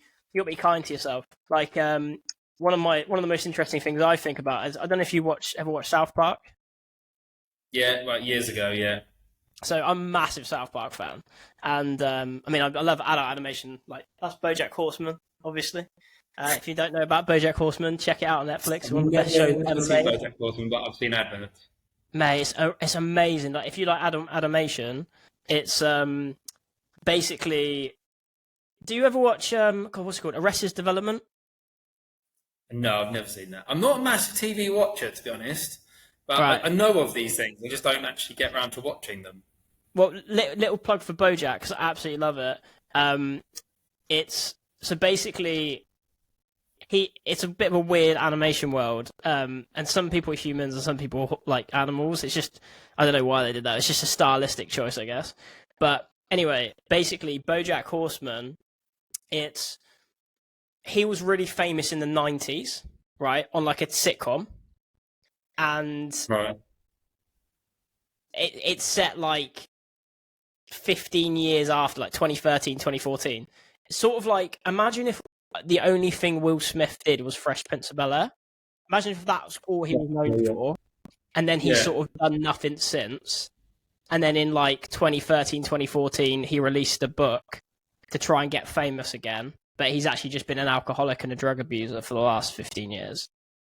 S1: kind to yourself. Like, one of the most interesting things I think about is, I don't know if you ever watched South Park.
S2: Yeah, like years ago, yeah.
S1: So I'm a massive South Park fan, and I love adult animation. Like, that's BoJack Horseman, obviously. If you don't know about BoJack Horseman, check it out on Netflix. It's one of the best shows ever made.
S2: BoJack Horseman, but I've seen adverts.
S1: Mate, it's amazing. Like, if you like animation, it's basically. Do you ever watch what's it called, Arrested Development?
S2: No, I've never seen that. I'm not a massive TV watcher, to be honest. But
S1: right.
S2: I know of these things. I just don't actually get around to watching them.
S1: Well, little plug for BoJack, because I absolutely love it. So basically, it's a bit of a weird animation world, and some people are humans and some people like animals. It's just, I don't know why they did that. It's just a stylistic choice, I guess. But anyway, basically, BoJack Horseman he was really famous in the 90s, right, on like a sitcom, and
S2: Right.
S1: it's set like 15 years after, like 2013, 2014. It's sort of like, imagine if the only thing Will Smith did was Fresh Prince of Bel-Air. Imagine if that's all he was known for, and then he's sort of done nothing since. And then in like 2013, 2014, he released a book to try and get famous again. But he's actually just been an alcoholic and a drug abuser for the last 15 years.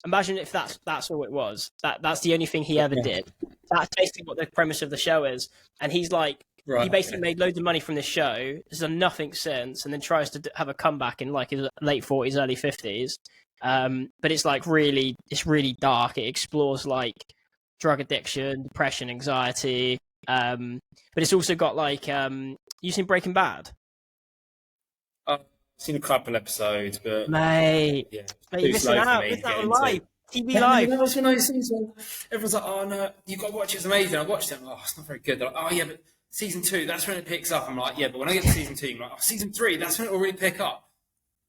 S1: Imagine if that's all it was. That's the only thing he ever did. That's basically what the premise of the show is. And he's like, he basically made loads of money from this show, has done nothing since, and then tries to have a comeback in like his late 40s, early 50s. But it's like it's really dark. It explores like drug addiction, depression, anxiety. But it's also got like, you seen Breaking Bad?
S2: I've seen a couple episodes, but
S1: Mate,
S2: yeah,
S1: you're missing out. Missing out on live. TV Live.
S2: That was one of those things where everyone's like, "Oh no, you got to watch it. It's amazing." I watched it. I'm like, "Oh, it's not very good." They're like, "Oh yeah, but season 2, that's when it picks up." I'm like, "Yeah, but when I get to season 2, I'm like, oh, season 3, that's when it will really pick up."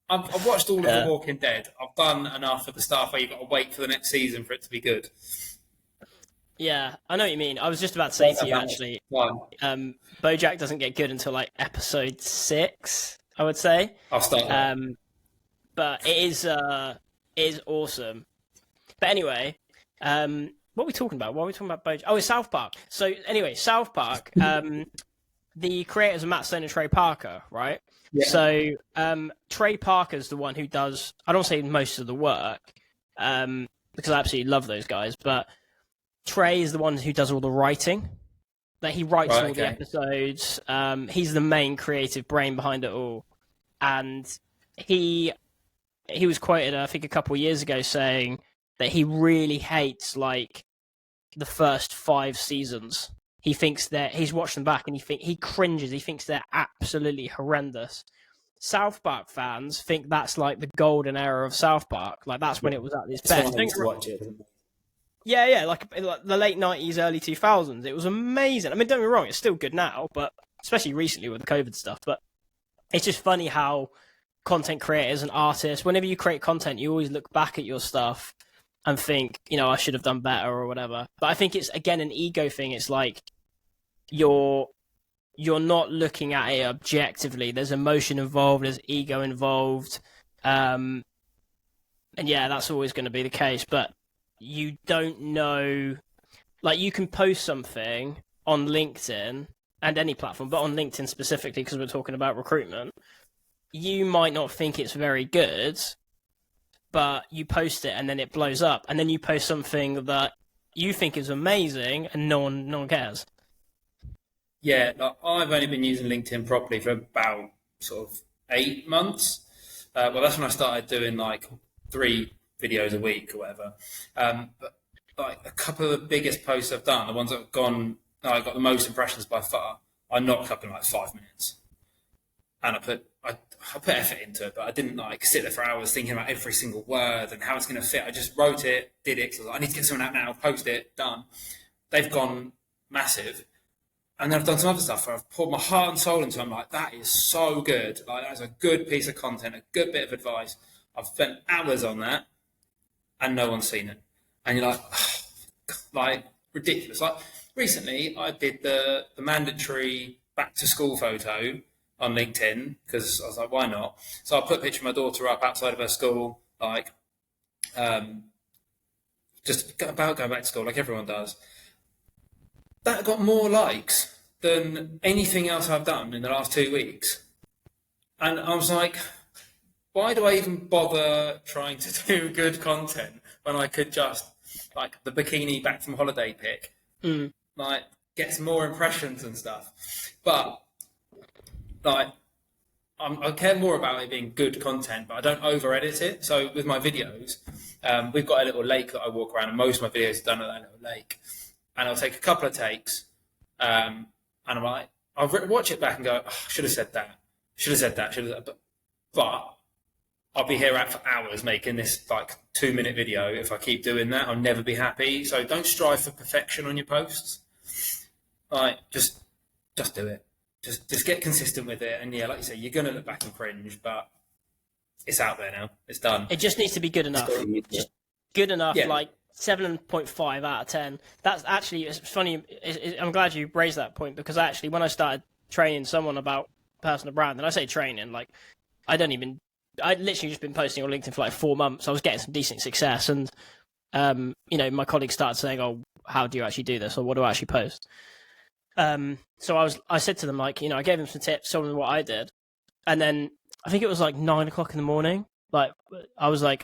S2: I've watched all of The Walking Dead. I've done enough of the stuff where you've got to wait for the next season for it to be good.
S1: Yeah, I know what you mean. I was just about to say to you, actually, BoJack doesn't get good until like episode 6, I would say.
S2: I'll start.
S1: But it is awesome. But anyway, what are we talking about? What are we talking about? BoJack? Oh, it's South Park. So anyway, South Park. The creators are Matt Stone and Trey Parker, right? Yeah. So Trey Parker's the one who does, I don't say most of the work, because I absolutely love those guys, but Trey is the one who does all the writing. Like, he writes all the episodes. He's the main creative brain behind it all. And he was quoted, I think, a couple of years ago saying that he really hates like the first 5 seasons. He thinks that he's watched them back and he cringes. He thinks they're absolutely horrendous. South Park fans think that's like the golden era of South Park. Like, that's when it was at its best.
S2: Watch it.
S1: Yeah, like the late 90s, early 2000s. It was amazing. I mean, don't get me wrong, it's still good now, but especially recently with the COVID stuff. But it's just funny how content creators and artists, whenever you create content, you always look back at your stuff and think, I should have done better or whatever. But I think it's, again, an ego thing. It's like you're not looking at it objectively. There's emotion involved, there's ego involved. And yeah, that's always going to be the case. But you don't know, like, you can post something on LinkedIn and any platform, but on LinkedIn specifically, because we're talking about recruitment, you might not think it's very good, but you post it and then it blows up, and then you post something that you think is amazing and no one cares.
S2: Yeah, I've only been using LinkedIn properly for about sort of 8 months. Well, that's when I started doing like 3 videos a week or whatever. But like a couple of the biggest posts I've done, the ones that have gone, I got the most impressions by far, I knocked up in like 5 minutes. And I put effort into it, but I didn't like sit there for hours thinking about every single word and how it's going to fit. I just wrote it, did it. So I was like, I need to get something out now, post it, done. They've gone massive. And then I've done some other stuff where I've poured my heart and soul into it. I'm like, that is so good. Like, that's a good piece of content, a good bit of advice. I've spent hours on that and no one's seen it. And you're like, like, ridiculous. Like, recently I did the mandatory back to school photo on LinkedIn because I was like, why not? So I put a picture of my daughter up outside of her school, like, just about going back to school like everyone does. That got more likes than anything else I've done in the last 2 weeks. And I was like, why do I even bother trying to do good content when I could just, like, the bikini back from holiday pic, like, gets more impressions and stuff. But, like, I care more about it being good content, but I don't over-edit it. So with my videos, we've got a little lake that I walk around, and most of my videos are done at that little lake. And I'll take a couple of takes, and I'm like, I'll watch it back and go, oh, should have said that. But I'll be here out for hours making this like 2-minute video. If I keep doing that, I'll never be happy. So don't strive for perfection on your posts. Like, just do it. just get consistent with it. And yeah, like you say, you're going to look back and cringe, but it's out there now. It's done.
S1: It just needs to be good enough. Just good enough,
S2: Yeah.
S1: like 7.5 out of 10. That's actually, it's funny. I'm glad you raised that point, because actually when I started training someone about personal brand, and I say training, like I'd literally just been posting on LinkedIn for like 4 months. I was getting some decent success, and my colleagues started saying, "Oh, how do you actually do this, or what do I actually post?" So I said to them, like, I gave them some tips, told them what I did, and then I think it was like 9 o'clock in the morning. Like I was like,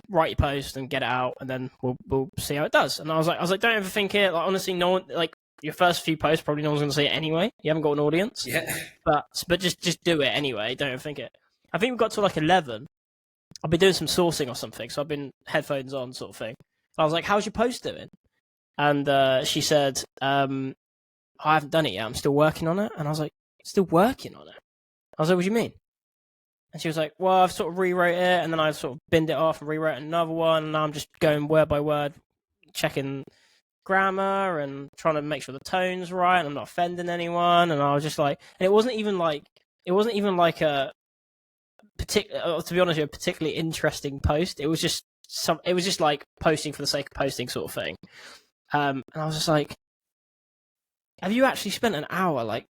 S1: write your post and get it out, and then we'll see how it does. And I was like, don't overthink it. Like honestly, no one, like your first few posts, probably no one's going to see it anyway. You haven't got an audience.
S2: Yeah.
S1: But just do it anyway. Don't overthink it. I think we got to like 11. I've been doing some sourcing or something, so I've been headphones on, sort of thing. I was like, "How's your post doing?" And she said, "I haven't done it yet. I'm still working on it." And I was like, "Still working on it?" I was like, "What do you mean?" And she was like, "Well, I've sort of rewrote it, and then I've sort of binned it off and rewrote another one, and now I'm just going word by word, checking grammar and trying to make sure the tone's right, and I'm not offending anyone." And I was just like, and it wasn't even like a particular, to be honest, a particularly interesting post. It was just like posting for the sake of posting, sort of thing. And I was just like, "Have you actually spent an hour like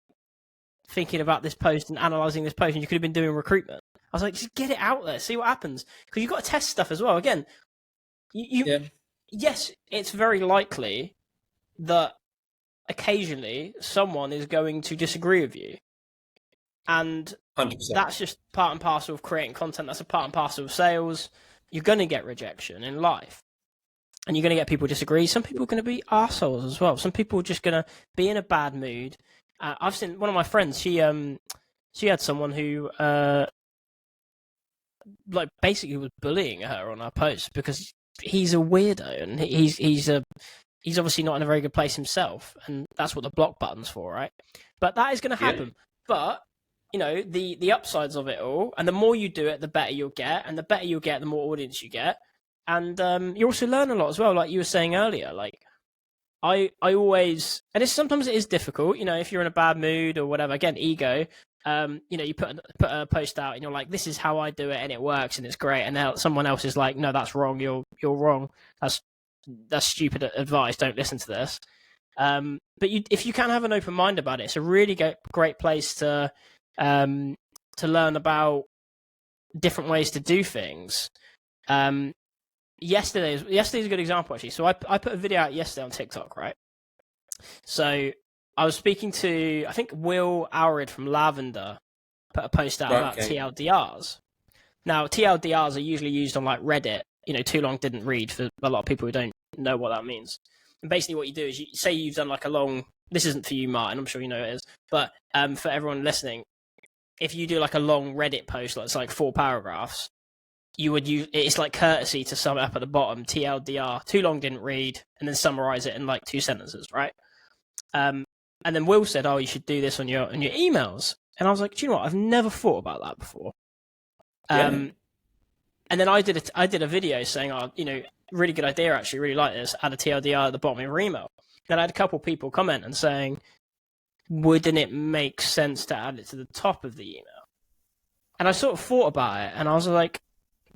S1: thinking about this post and analyzing this post, and you could have been doing recruitment?" I was like, "Just get it out there, see what happens," because you've got to test stuff as well. Again, yes, it's very likely that occasionally someone is going to disagree with you, and
S2: 100%.
S1: that's just part and parcel of creating content. That's a part and parcel of sales. You're going to get rejection in life, and you're going to get people disagree. Some people are going to be arseholes as well. Some people are just going to be in a bad mood. I've seen one of my friends. She had someone who like basically was bullying her on her post because he's a weirdo, and he's obviously not in a very good place himself, and that's what the block button's for, right? But that is going to happen. But the upsides of it all, and the more you do it, the better you'll get, and the better you'll get, the more audience you get, and you also learn a lot as well. Like you were saying earlier, like I always, and sometimes it is difficult, if you're in a bad mood or whatever. Again, ego. You put a post out and you're like, "This is how I do it, and it works, and it's great." And now someone else is like, "No, that's wrong. You're wrong. That's stupid advice. Don't listen to this." But if you can have an open mind about it, it's a really great place to learn about different ways to do things. Yesterday's a good example, actually. So I put a video out yesterday on TikTok, right? So I was speaking to, I think, Will Alred from Lavender, put a post out about TLDRs. Now, TLDRs are usually used on like Reddit. Too long didn't read, for a lot of people who don't know what that means. And basically what you do is you say you've done like a long, this isn't for you, Martin, I'm sure you know it is, but for everyone listening, if you do like a long Reddit post, like it's like 4 paragraphs, you would use, it's like courtesy to sum it up at the bottom, TLDR, too long didn't read, and then summarize it in like 2 sentences, right? And then Will said, "Oh, you should do this on your emails." And I was like, "Do you know what? I've never thought about that before." And then I did a video saying, "Oh, really good idea, actually, really like this. Add a TLDR at the bottom of your email." And I had a couple of people comment and saying, "Wouldn't it make sense to add it to the top of the email?" And I sort of thought about it, and I was like,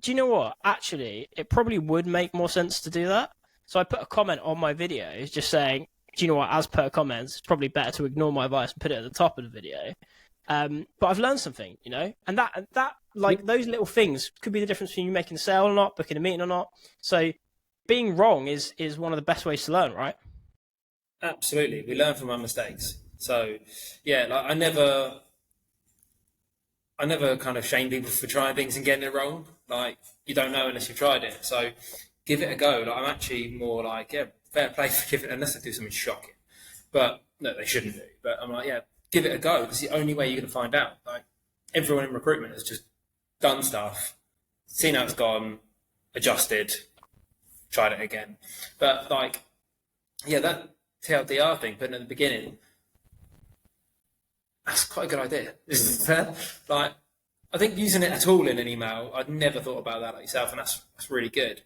S1: "Do you know what? Actually, it probably would make more sense to do that." So I put a comment on my videos just saying, "Do you know what? As per comments, it's probably better to ignore my advice and put it at the top of the video." But I've learned something, and that like those little things could be the difference between you making a sale or not, booking a meeting or not. So being wrong is one of the best ways to learn, right?
S2: Absolutely, we learn from our mistakes. So yeah, like I never kind of shame people for trying things and getting it wrong. Like you don't know unless you've tried it. So give it a go. Like I'm actually more like, yeah, fair play for giving it, unless they do something shocking. But no, they shouldn't do. But I'm like, yeah, give it a go. It's the only way you're going to find out. Like everyone in recruitment has just done stuff, seen how it's gone, adjusted, tried it again. But like, yeah, that TLDR thing, putting at the beginning, that's quite a good idea, isn't it? Fair? Like, I think using it at all in an email, I'd never thought about that like yourself, and that's really good,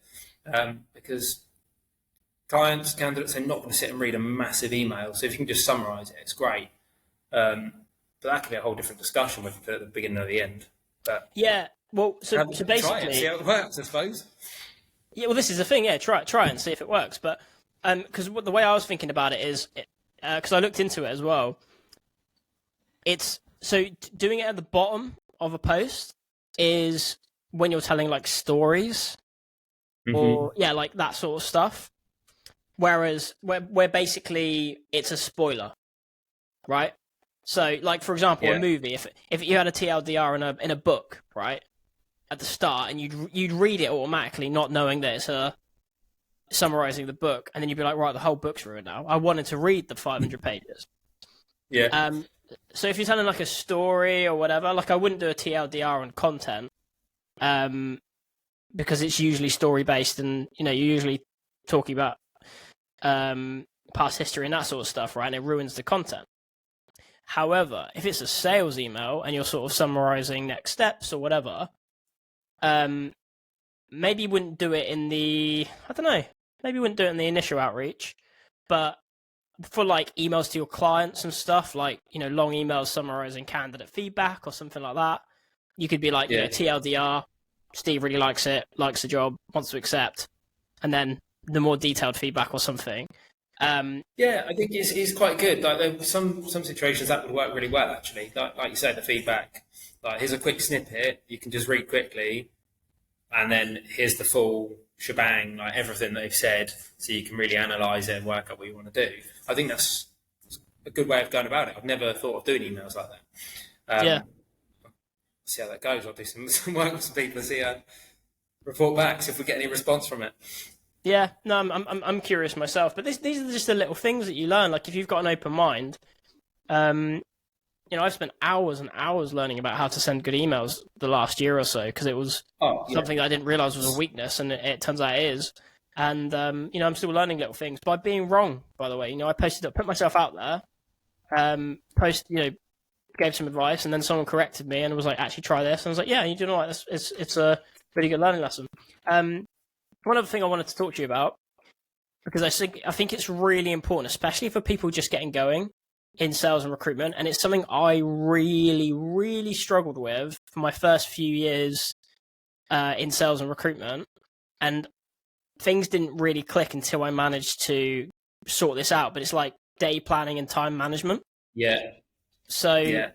S2: because candidates are not going to sit and read a massive email. So if you can just summarise it, it's great. But that could be a whole different discussion with at the beginning or the end. But
S1: Yeah. Well, so basically,
S2: try it, see how it works, I suppose.
S1: yeah. Well, this is the thing. Yeah, try it and see if it works. But because the way I was thinking about it is, because I looked into it as well. It's so doing it at the bottom of a post is when you're telling like stories or like that sort of stuff. Whereas where basically it's a spoiler, right? So like for example, a movie, if you had a TLDR in a book, right, at the start, and you'd read it automatically, not knowing that it's summarizing the book, and then you'd be like, right, the whole book's ruined now. I wanted to read the 500 pages.
S2: Yeah.
S1: So if you're telling like a story or whatever, like I wouldn't do a TLDR on content, because it's usually story based, and you're usually talking about past history and that sort of stuff, right? And it ruins the content. However, if it's a sales email and you're sort of summarizing next steps or whatever, maybe you wouldn't do it in the, I don't know, maybe you wouldn't do it in the initial outreach, but for like emails to your clients and stuff, like, long emails summarizing candidate feedback or something like that, you could be like, TLDR, Steve really likes it, likes the job, wants to accept, and then the more detailed feedback or something.
S2: Yeah, I think it's quite good. Like there were some situations that would work really well, actually. Like you said, the feedback. Like here's a quick snippet you can just read quickly, and then here's the full shebang, like everything they've said, so you can really analyse it and work out what you want to do. I think that's a good way of going about it. I've never thought of doing emails like that. See how that goes. I'll do some work with some people and see report back, see if we get any response from it.
S1: Yeah, no, I'm curious myself, but these are just the little things that you learn. Like if you've got an open mind, I've spent hours and hours learning about how to send good emails the last year or so, because it was something that I didn't realize was a weakness, and it turns out it is. And I'm still learning little things by being wrong. By the way, I put myself out there, gave some advice, and then someone corrected me and was like, actually try this. And I was like, yeah, you know what? It's a really good learning lesson. One other thing I wanted to talk to you about, because I think it's really important, especially for people just getting going in sales and recruitment, and it's something I really, really struggled with for my first few years in sales and recruitment, and things didn't really click until I managed to sort this out. But it's like day planning and time management.
S2: Yeah.
S1: So yeah.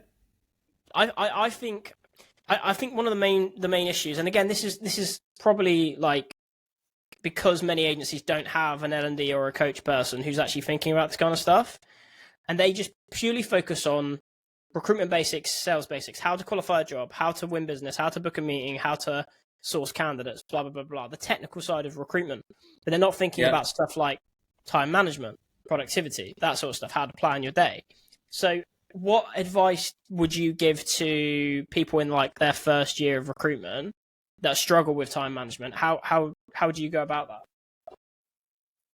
S1: I think one of the main issues, and again, this is probably like, because many agencies don't have an L&D or a coach person who's actually thinking about this kind of stuff, and they just purely focus on recruitment basics, sales basics, how to qualify a job, how to win business, how to book a meeting, how to source candidates, blah, blah, blah, blah, the technical side of recruitment. But they're not thinking about stuff like time management, productivity, that sort of stuff, how to plan your day. So what advice would you give to people in like their first year of recruitment that struggle with time management? How do you go about that?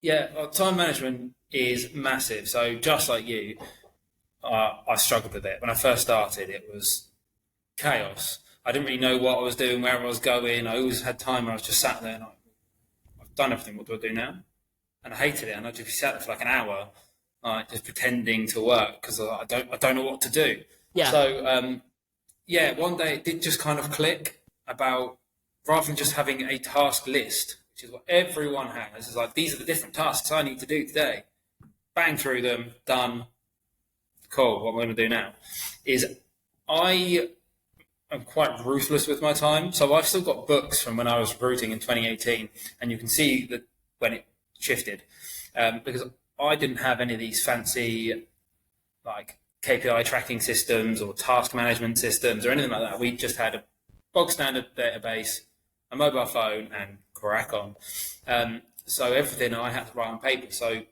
S2: Yeah, well, time management is massive. So just like you, I struggled with it. When I first started, it was chaos. I didn't really know what I was doing, where I was going. I always had time where I was just sat there and I've done everything. What do I do now? And I hated it. And I'd just be sat there for like an hour, just pretending to work because I don't know what to do.
S1: Yeah.
S2: So one day it did just kind of click about, rather than just having a task list, which is what everyone has, is like, these are the different tasks I need to do today. Bang through them, done. Cool, what am I going to do now? Is I am quite ruthless with my time. So I've still got books from when I was recruiting in 2018, and you can see that when it shifted. Because I didn't have any of these fancy like KPI tracking systems or task management systems or anything like that. We just had a bog standard database, a mobile phone, and crack on. So everything I had to write on paper. So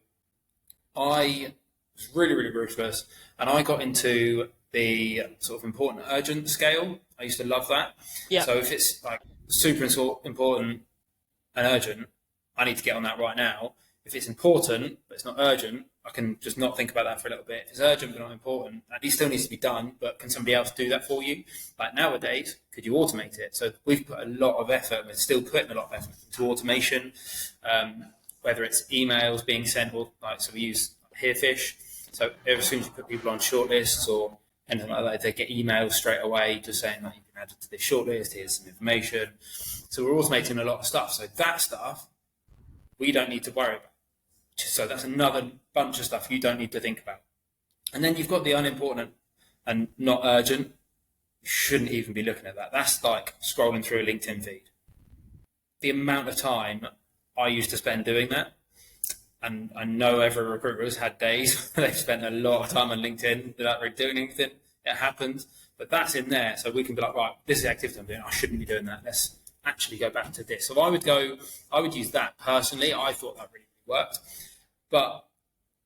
S2: I was really, really ruthless, and I got into the sort of important urgent scale. I used to love that. Yeah. So if it's like super important and urgent, I need to get on that right now. If it's important but it's not urgent, I can just not think about that for a little bit. If it's urgent but not important, that still needs to be done, but can somebody else do that for you? Like nowadays, could you automate it? So we've put a lot of effort, we're still putting a lot of effort into automation, whether it's emails being sent, or so we use Herefish. So as soon as you put people on shortlists or anything like that. They get emails straight away just saying that you've been added to this shortlist, here's some information. So we're automating a lot of stuff. So that stuff we don't need to worry about. So that's another bunch of stuff you don't need to think about. And then you've got the unimportant and not urgent. You shouldn't even be looking at that. That's like scrolling through a LinkedIn feed. The amount of time I used to spend doing that, and I know every recruiter has had days where they've spent a lot of time on LinkedIn without really doing anything. It happens, but that's in there, so we can be like, right, this is the activity I'm doing. I shouldn't be doing that. Let's actually go back to this. So I would use that personally. I thought that really worked, but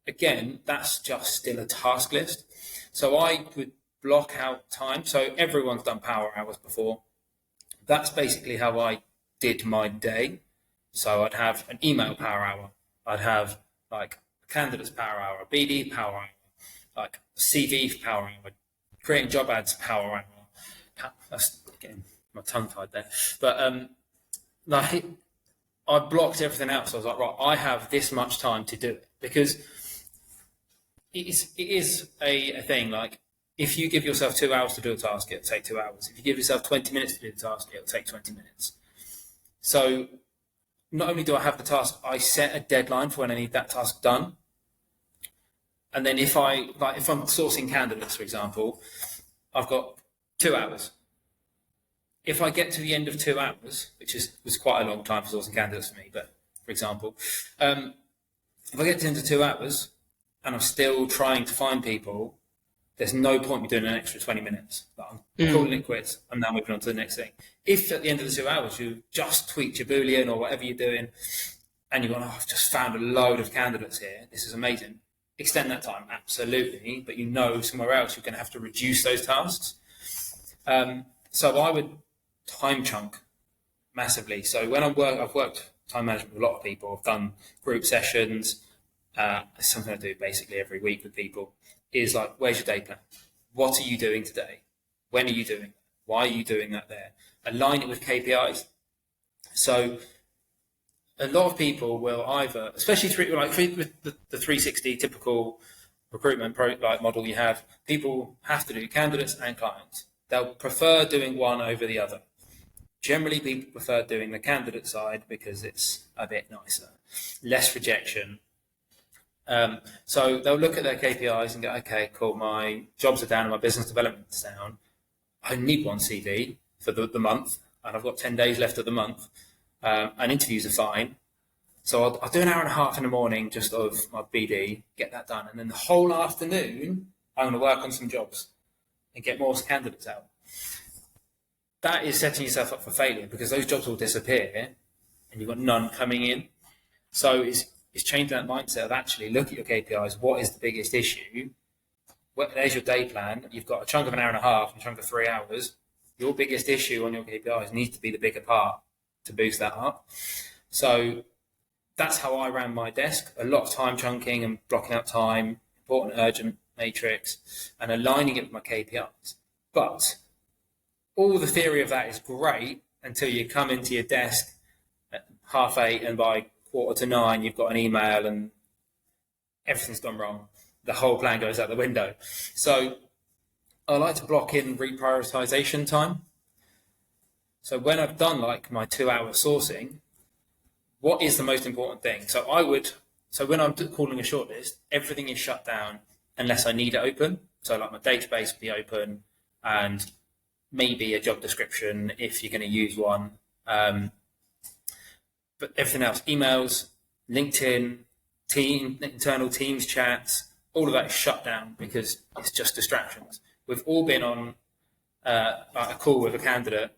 S2: again, that's just still a task list. So I would block out time. So everyone's done power hours before. That's basically how I did my day. So I'd have an email power hour. I'd have like a candidates power hour, a BD power hour, like a CV power hour, creating job ads power hour. That's getting my tongue tied there. But like I blocked everything out. So I was like, right, I have this much time to do it, because it is a thing. Like if you give yourself 2 hours to do a task, it'll take 2 hours. If you give yourself 20 minutes to do the task, it'll take 20 minutes. So not only do I have the task, I set a deadline for when I need that task done. And then if I'm sourcing candidates, for example, I've got 2 hours. If I get to the end of 2 hours, which was quite a long time for sourcing candidates for me, but for example, if I get to the end of 2 hours and I'm still trying to find people, there's no point me doing an extra 20 minutes. I'm calling it quits. I'm now moving on to the next thing. If at the end of the 2 hours you just tweaked your Boolean or whatever you're doing, and you're going, oh, I've just found a load of candidates here, this is amazing. Extend that time, absolutely, but you know somewhere else you're going to have to reduce those tasks. So I would time chunk massively. So when I've worked time management with a lot of people. I've done group sessions. It's something I do basically every week with people. Is like, where's your day plan? What are you doing today? When are you doing that? Why are you doing that there? Align it with KPIs. So a lot of people will either, especially with the 360 typical recruitment model you have, people have to do candidates and clients. They'll prefer doing one over the other. Generally, people prefer doing the candidate side because it's a bit nicer, less rejection. So they'll look at their KPIs and go, okay, cool, my jobs are down and my business development's down. I need one CV for the month, and I've got 10 days left of the month, and interviews are fine. So I'll do an hour and a half in the morning just of my BD, get that done. And then the whole afternoon, I'm going to work on some jobs and get more candidates out. That is setting yourself up for failure because those jobs will disappear and you've got none coming in. So it's changing that mindset of actually look at your KPIs. What is the biggest issue? There's your day plan. You've got a chunk of an hour and a half and a chunk of 3 hours. Your biggest issue on your KPIs needs to be the bigger part to boost that up. So that's how I ran my desk. A lot of time chunking and blocking out time, important, urgent matrix, and aligning it with my KPIs. But all the theory of that is great until you come into your desk at 8:30 and by 8:45 you've got an email and everything's gone wrong. The whole plan goes out the window. So I like to block in reprioritization time. So when I've done like my 2 hour sourcing, what is the most important thing? So when I'm calling a shortlist, everything is shut down unless I need it open. So like my database will be open and maybe a job description if you're going to use one. But everything else, emails, LinkedIn, internal Teams chats, all of that is shut down because it's just distractions. We've all been on a call with a candidate.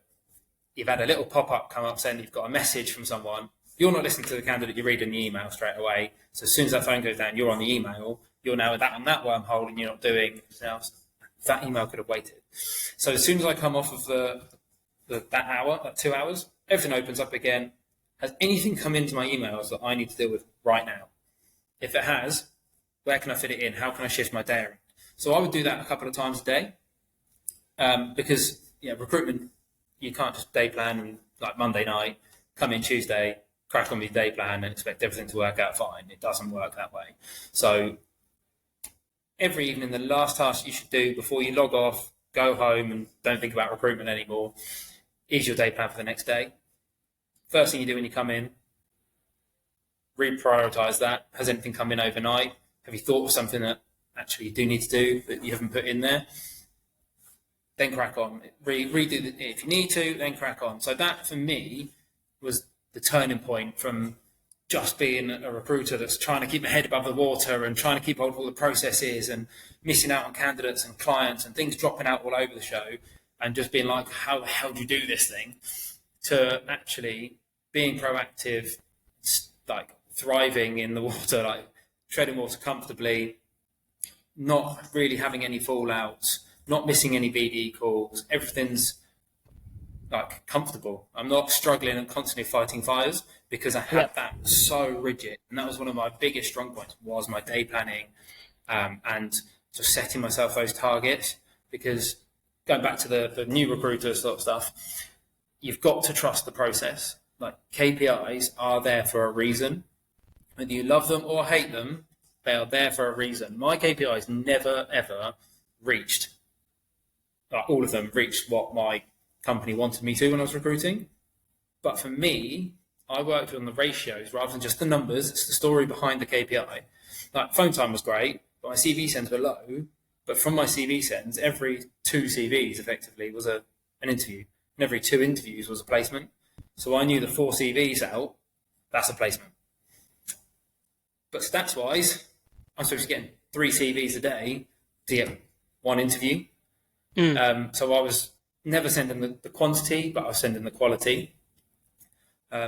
S2: You've had a little pop-up come up saying you've got a message from someone. You're not listening to the candidate, you're reading the email straight away. So as soon as that phone goes down, you're on the email. You're now on that wormhole and you're not doing anything else. That email could have waited. So as soon as I come off of that 2 hours, everything opens up again. Has anything come into my emails that I need to deal with right now? If it has, where can I fit it in? How can I shift my day around? So I would do that a couple of times a day because recruitment, you can't just day plan and like Monday night, come in Tuesday, crack on with your day plan and expect everything to work out fine. It doesn't work that way. So every evening, the last task you should do before you log off, go home and don't think about recruitment anymore, is your day plan for the next day. First thing you do when you come in, reprioritize that. Has anything come in overnight? Have you thought of something that actually you do need to do that you haven't put in there? Then crack on. Redo it if you need to, then crack on. So that for me was the turning point from just being a recruiter that's trying to keep my head above the water and trying to keep hold of all the processes and missing out on candidates and clients and things dropping out all over the show and just being like, how the hell do you do this thing? To actually being proactive, like thriving in the water, like treading water comfortably, not really having any fallouts, not missing any BD calls. Everything's like comfortable. I'm not struggling and constantly fighting fires because I had that so rigid. And that was one of my biggest strong points was my day planning and just setting myself those targets. Because going back to the new recruiter sort of stuff, you've got to trust the process. Like KPIs are there for a reason. Whether you love them or hate them, they are there for a reason. My KPIs never, ever reached, like all of them reached what my company wanted me to when I was recruiting. But for me, I worked on the ratios rather than just the numbers. It's the story behind the KPI. Like phone time was great, but my CV sends were low. But from my CV sends, every 2 CVs effectively was an interview. And every 2 interviews was a placement. So I knew the 4 CVs out, that's a placement. But stats-wise, I'm supposed to be getting 3 CVs a day to get 1 interview. So I was never sending the quantity, but I was sending the quality,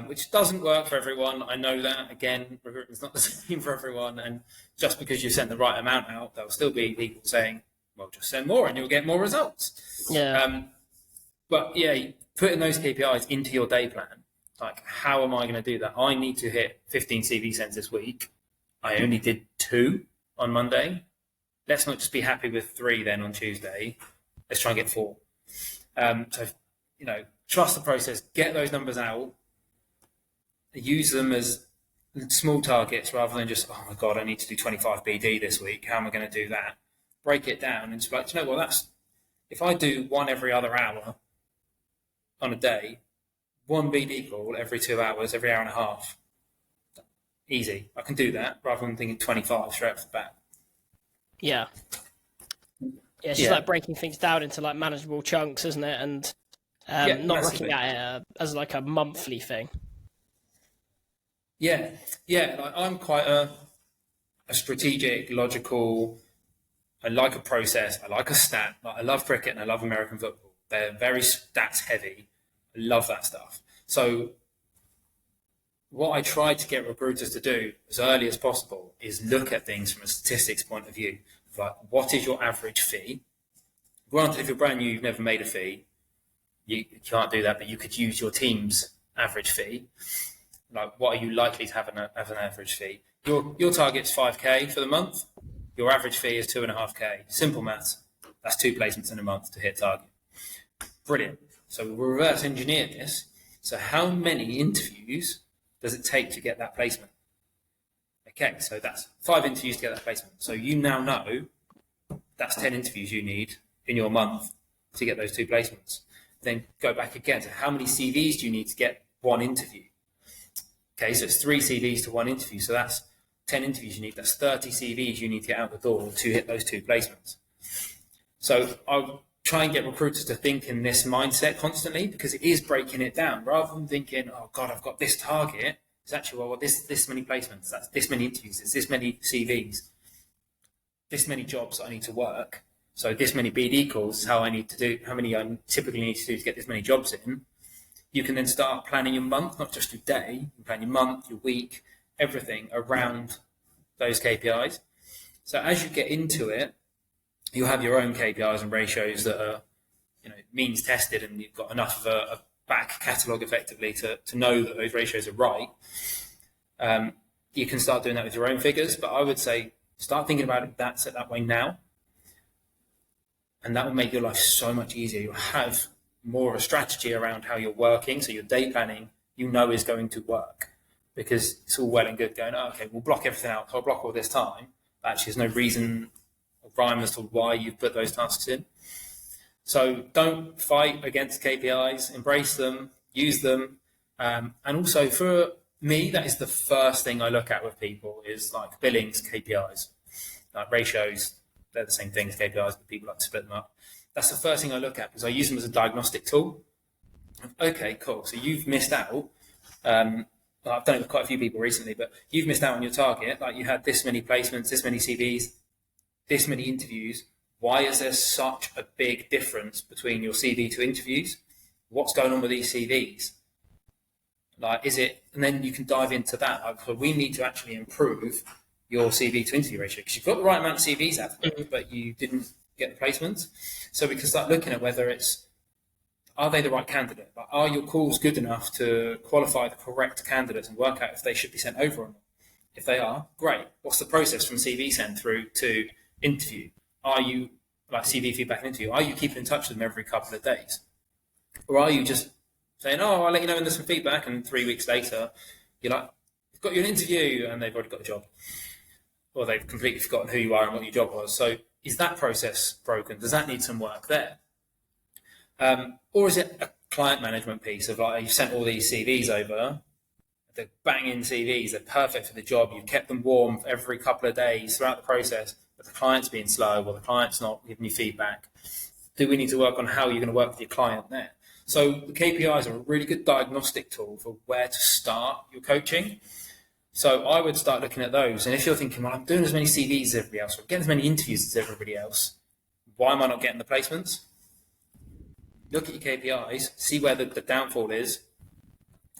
S2: which doesn't work for everyone. I know that. Again, recruitment's not the same for everyone. And just because you send the right amount out, there'll still be people saying, well, just send more and you'll get more results.
S1: Yeah.
S2: But yeah, putting those KPIs into your day plan, like how am I going to do that? I need to hit 15 CV sends this week. I only did 2 on Monday. Let's not just be happy with 3 then on Tuesday. Let's try and get 4. So, trust the process, get those numbers out, use them as small targets rather than just, oh my God, I need to do 25 BD this week. How am I going to do that? Break it down and just be like, you know what, that's, if I do 1 every other hour on a day, 1 BD call every 2 hours, every hour and a half, easy. I can do that rather than thinking 25 straight off the bat.
S1: Yeah. Yeah, it's just like breaking things down into like manageable chunks, isn't it? And not looking at it as like a monthly thing.
S2: Yeah. Like, I'm quite a strategic, logical. I like a process. I like a stat. Like, I love cricket and I love American football. They're very stats heavy. I love that stuff. So what I try to get recruiters to do as early as possible is look at things from a statistics point of view. Like, what is your average fee? Granted, if you're brand new, you've never made a fee, you can't do that, but you could use your team's average fee. Like, what are you likely to have as an average fee? Your target's 5K for the month. Your average fee is 2.5K. Simple maths. That's 2 placements in a month to hit target. Brilliant. So we'll reverse engineer this. So how many interviews does it take to get that placement? Okay, so that's 5 interviews to get that placement. So you now know that's 10 interviews you need in your month to get those 2 placements. Then go back again to how many CVs do you need to get 1 interview? Okay, so it's 3 CVs to 1 interview. So that's 10 interviews you need. That's 30 CVs you need to get out the door to hit those 2 placements. So I'll try and get recruiters to think in this mindset constantly, because it is breaking it down. Rather than thinking, oh God, I've got this target. It's actually, well, this many placements, that's this many interviews, it's this many CVs, this many jobs I need to work. So this many BD calls is how I need to do, how many I typically need to do to get this many jobs in. You can then start planning your month, not just your day. You can plan your month, your week, everything around those KPIs. So as you get into it, you'll have your own KPIs and ratios that are, means tested, and you've got enough of a back catalogue effectively to know that those ratios are right. You can start doing that with your own figures, but I would say start thinking about it that way now, and that will make your life so much easier. You'll have more of a strategy around how you're working, so your day planning is going to work, because it's all well and good going, oh, okay, we'll block everything out, so I'll block all this time, but actually there's no reason rhyme as to why you've put those tasks in. So don't fight against KPIs, embrace them, use them. And also for me, that is the first thing I look at with people is like billings KPIs, like ratios. They're the same thing as KPIs, but people like to split them up. That's the first thing I look at because I use them as a diagnostic tool. Okay, cool. So you've missed out. I've done it with quite a few people recently, but you've missed out on your target. Like you had this many placements, this many CVs, this many interviews. Why is there such a big difference between your CV to interviews? What's going on with these CVs? Like, is it? And then you can dive into that. Like, so we need to actually improve your CV to interview ratio because you've got the right amount of CVs out there, but you didn't get the placements. So we can start looking at whether are they the right candidate? Like, are your calls good enough to qualify the correct candidates and work out if they should be sent over or not? If they are, great. What's the process from CV send through to interview? Are you, like CV feedback and interview, are you keeping in touch with them every couple of days? Or are you just saying, oh, I'll let you know when there's some feedback, and 3 weeks later, you're like, I've got you an interview, and they've already got a job. Or they've completely forgotten who you are and what your job was. So is that process broken? Does that need some work there? Or is it a client management piece of like, you've sent all these CVs over, they're banging CVs, they're perfect for the job, you've kept them warm for every couple of days throughout the process, but the client's being slow or the client's not giving you feedback. Do we need to work on how you're going to work with your client there? So the KPIs are a really good diagnostic tool for where to start your coaching. So I would start looking at those. And if you're thinking, well, I'm doing as many CVs as everybody else, or getting as many interviews as everybody else, why am I not getting the placements? Look at your KPIs, see where the downfall is,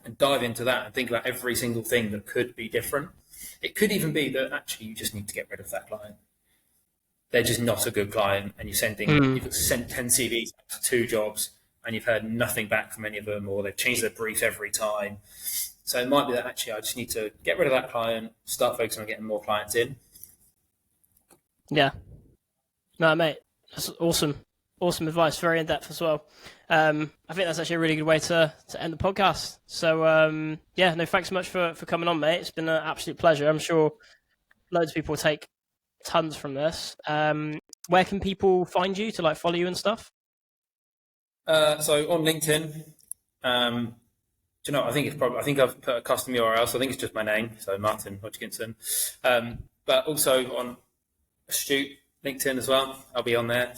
S2: and dive into that and think about every single thing that could be different. It could even be that actually you just need to get rid of that client. They're just not a good client, and you've sent 10 CVs to 2 jobs, and you've heard nothing back from any of them, or they've changed their brief every time. So it might be that actually I just need to get rid of that client, start focusing on getting more clients in.
S1: Yeah. No, mate, that's awesome. Awesome advice, very in-depth as well. I think that's actually a really good way to end the podcast. So, thanks so much for coming on, mate. It's been an absolute pleasure. I'm sure loads of people will take tons from this. Where can people find you to like follow you and stuff?
S2: So on LinkedIn, do you know, I think I've put a custom URL, so I think it's just my name, so Martin Hodgkinson. But also on Astute LinkedIn as well, I'll be on there.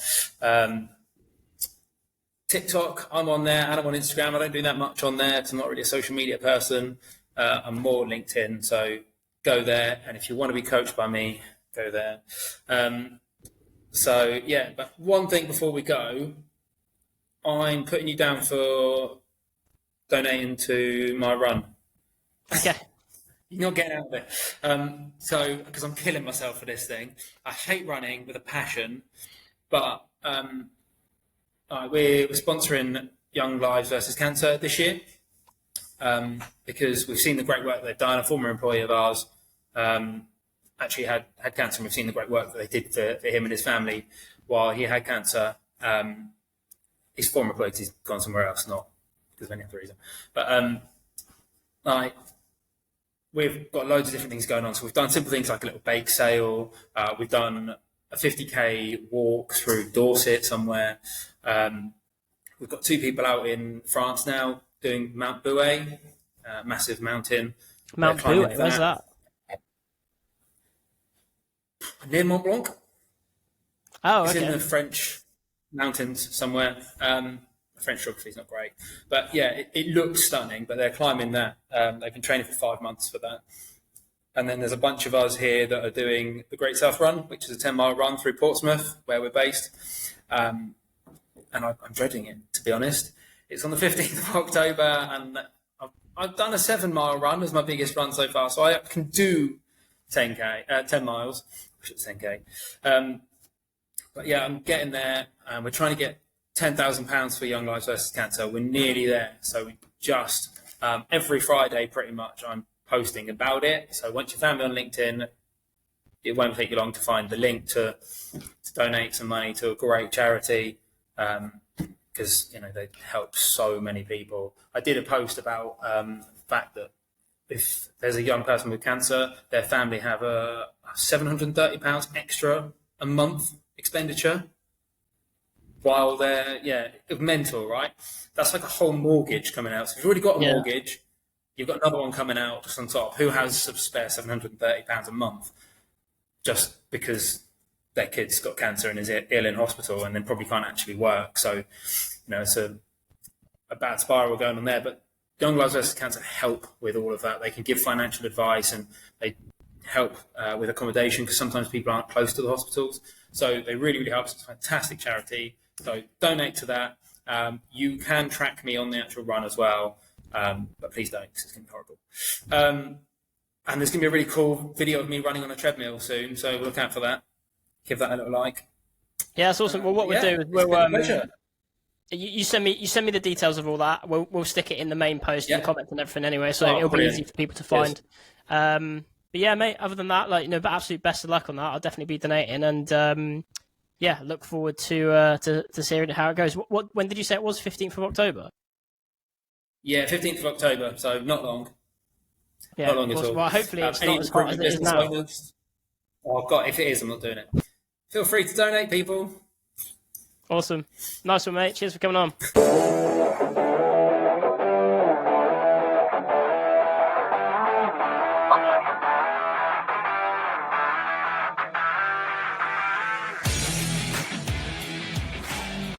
S2: TikTok, I'm on there, and I'm on Instagram. I don't do that much on there because I'm not really a social media person. I'm more LinkedIn, so go there. And if you want to be coached by me, go there. But one thing before we go, I'm putting you down for donating to my run.
S1: Okay.
S2: You're not getting out of it. Because I'm killing myself for this thing. I hate running with a passion, but we're sponsoring Young Lives versus Cancer this year because we've seen the great work they've done. A former employee of ours actually had cancer, and we've seen the great work that they did for him and his family while he had cancer. His former employee, he's gone somewhere else, not because of any other reason. But we've got loads of different things going on. So we've done simple things like a little bake sale. We've done a 50k walk through Dorset somewhere. We've got 2 people out in France now doing Mount Bouet, massive mountain.
S1: Mount Bouet, where's that?
S2: Near Mont Blanc.
S1: Oh,
S2: okay. It's in the French mountains somewhere. French geography is not great, but yeah, it looks stunning. But they're climbing that. They've been training for 5 months for that. And then there's a bunch of us here that are doing the Great South Run, which is a 10-mile run through Portsmouth, where we're based. And I'm dreading it, to be honest. It's on the 15th of October, and I've done a 7-mile run as my biggest run so far, so I can do 10 miles. I should say 10k. But yeah, I'm getting there, and we're trying to get £10,000 for Young Lives versus Cancer. We're nearly there, so we just every Friday, pretty much, I'm posting about it. So once you found me on LinkedIn, it won't take you long to find the link to donate some money to a great charity because they help so many people. I did a post about the fact that if there's a young person with cancer, their family have a £730 extra a month expenditure while they're mental, right? That's like a whole mortgage coming out. So if you've already got a mortgage, you've got another one coming out just on top. Who has a spare £730 a month just because their kid's got cancer and is ill in hospital and then probably can't actually work? So, it's a bad spiral going on there. But Young Lives versus Cancer help with all of that. They can give financial advice and they help with accommodation because sometimes people aren't close to the hospitals. So they really, really help. It's a fantastic charity. So donate to that. You can track me on the actual run as well, but please don't because it's going to be horrible. And there's going to be a really cool video of me running on a treadmill soon. So look out for that. Give that a little like.
S1: Yeah, that's awesome. Well, what we'll do is we'll you send me the details of all that. We'll stick it in the main post and the comments and everything anyway, so it'll be easy for people to find. But yeah, mate. Other than that, but absolute best of luck on that. I'll definitely be donating, and look forward to seeing how it goes. When did you say it was? 15th of October.
S2: Yeah, 15th of October. So not long.
S1: Yeah,
S2: not long at all.
S1: Well, hopefully it's not as hot as it is now.
S2: Owners? Oh God, if it is, I'm not doing it. Feel free to donate, people.
S1: Awesome. Nice one, mate. Cheers for coming on.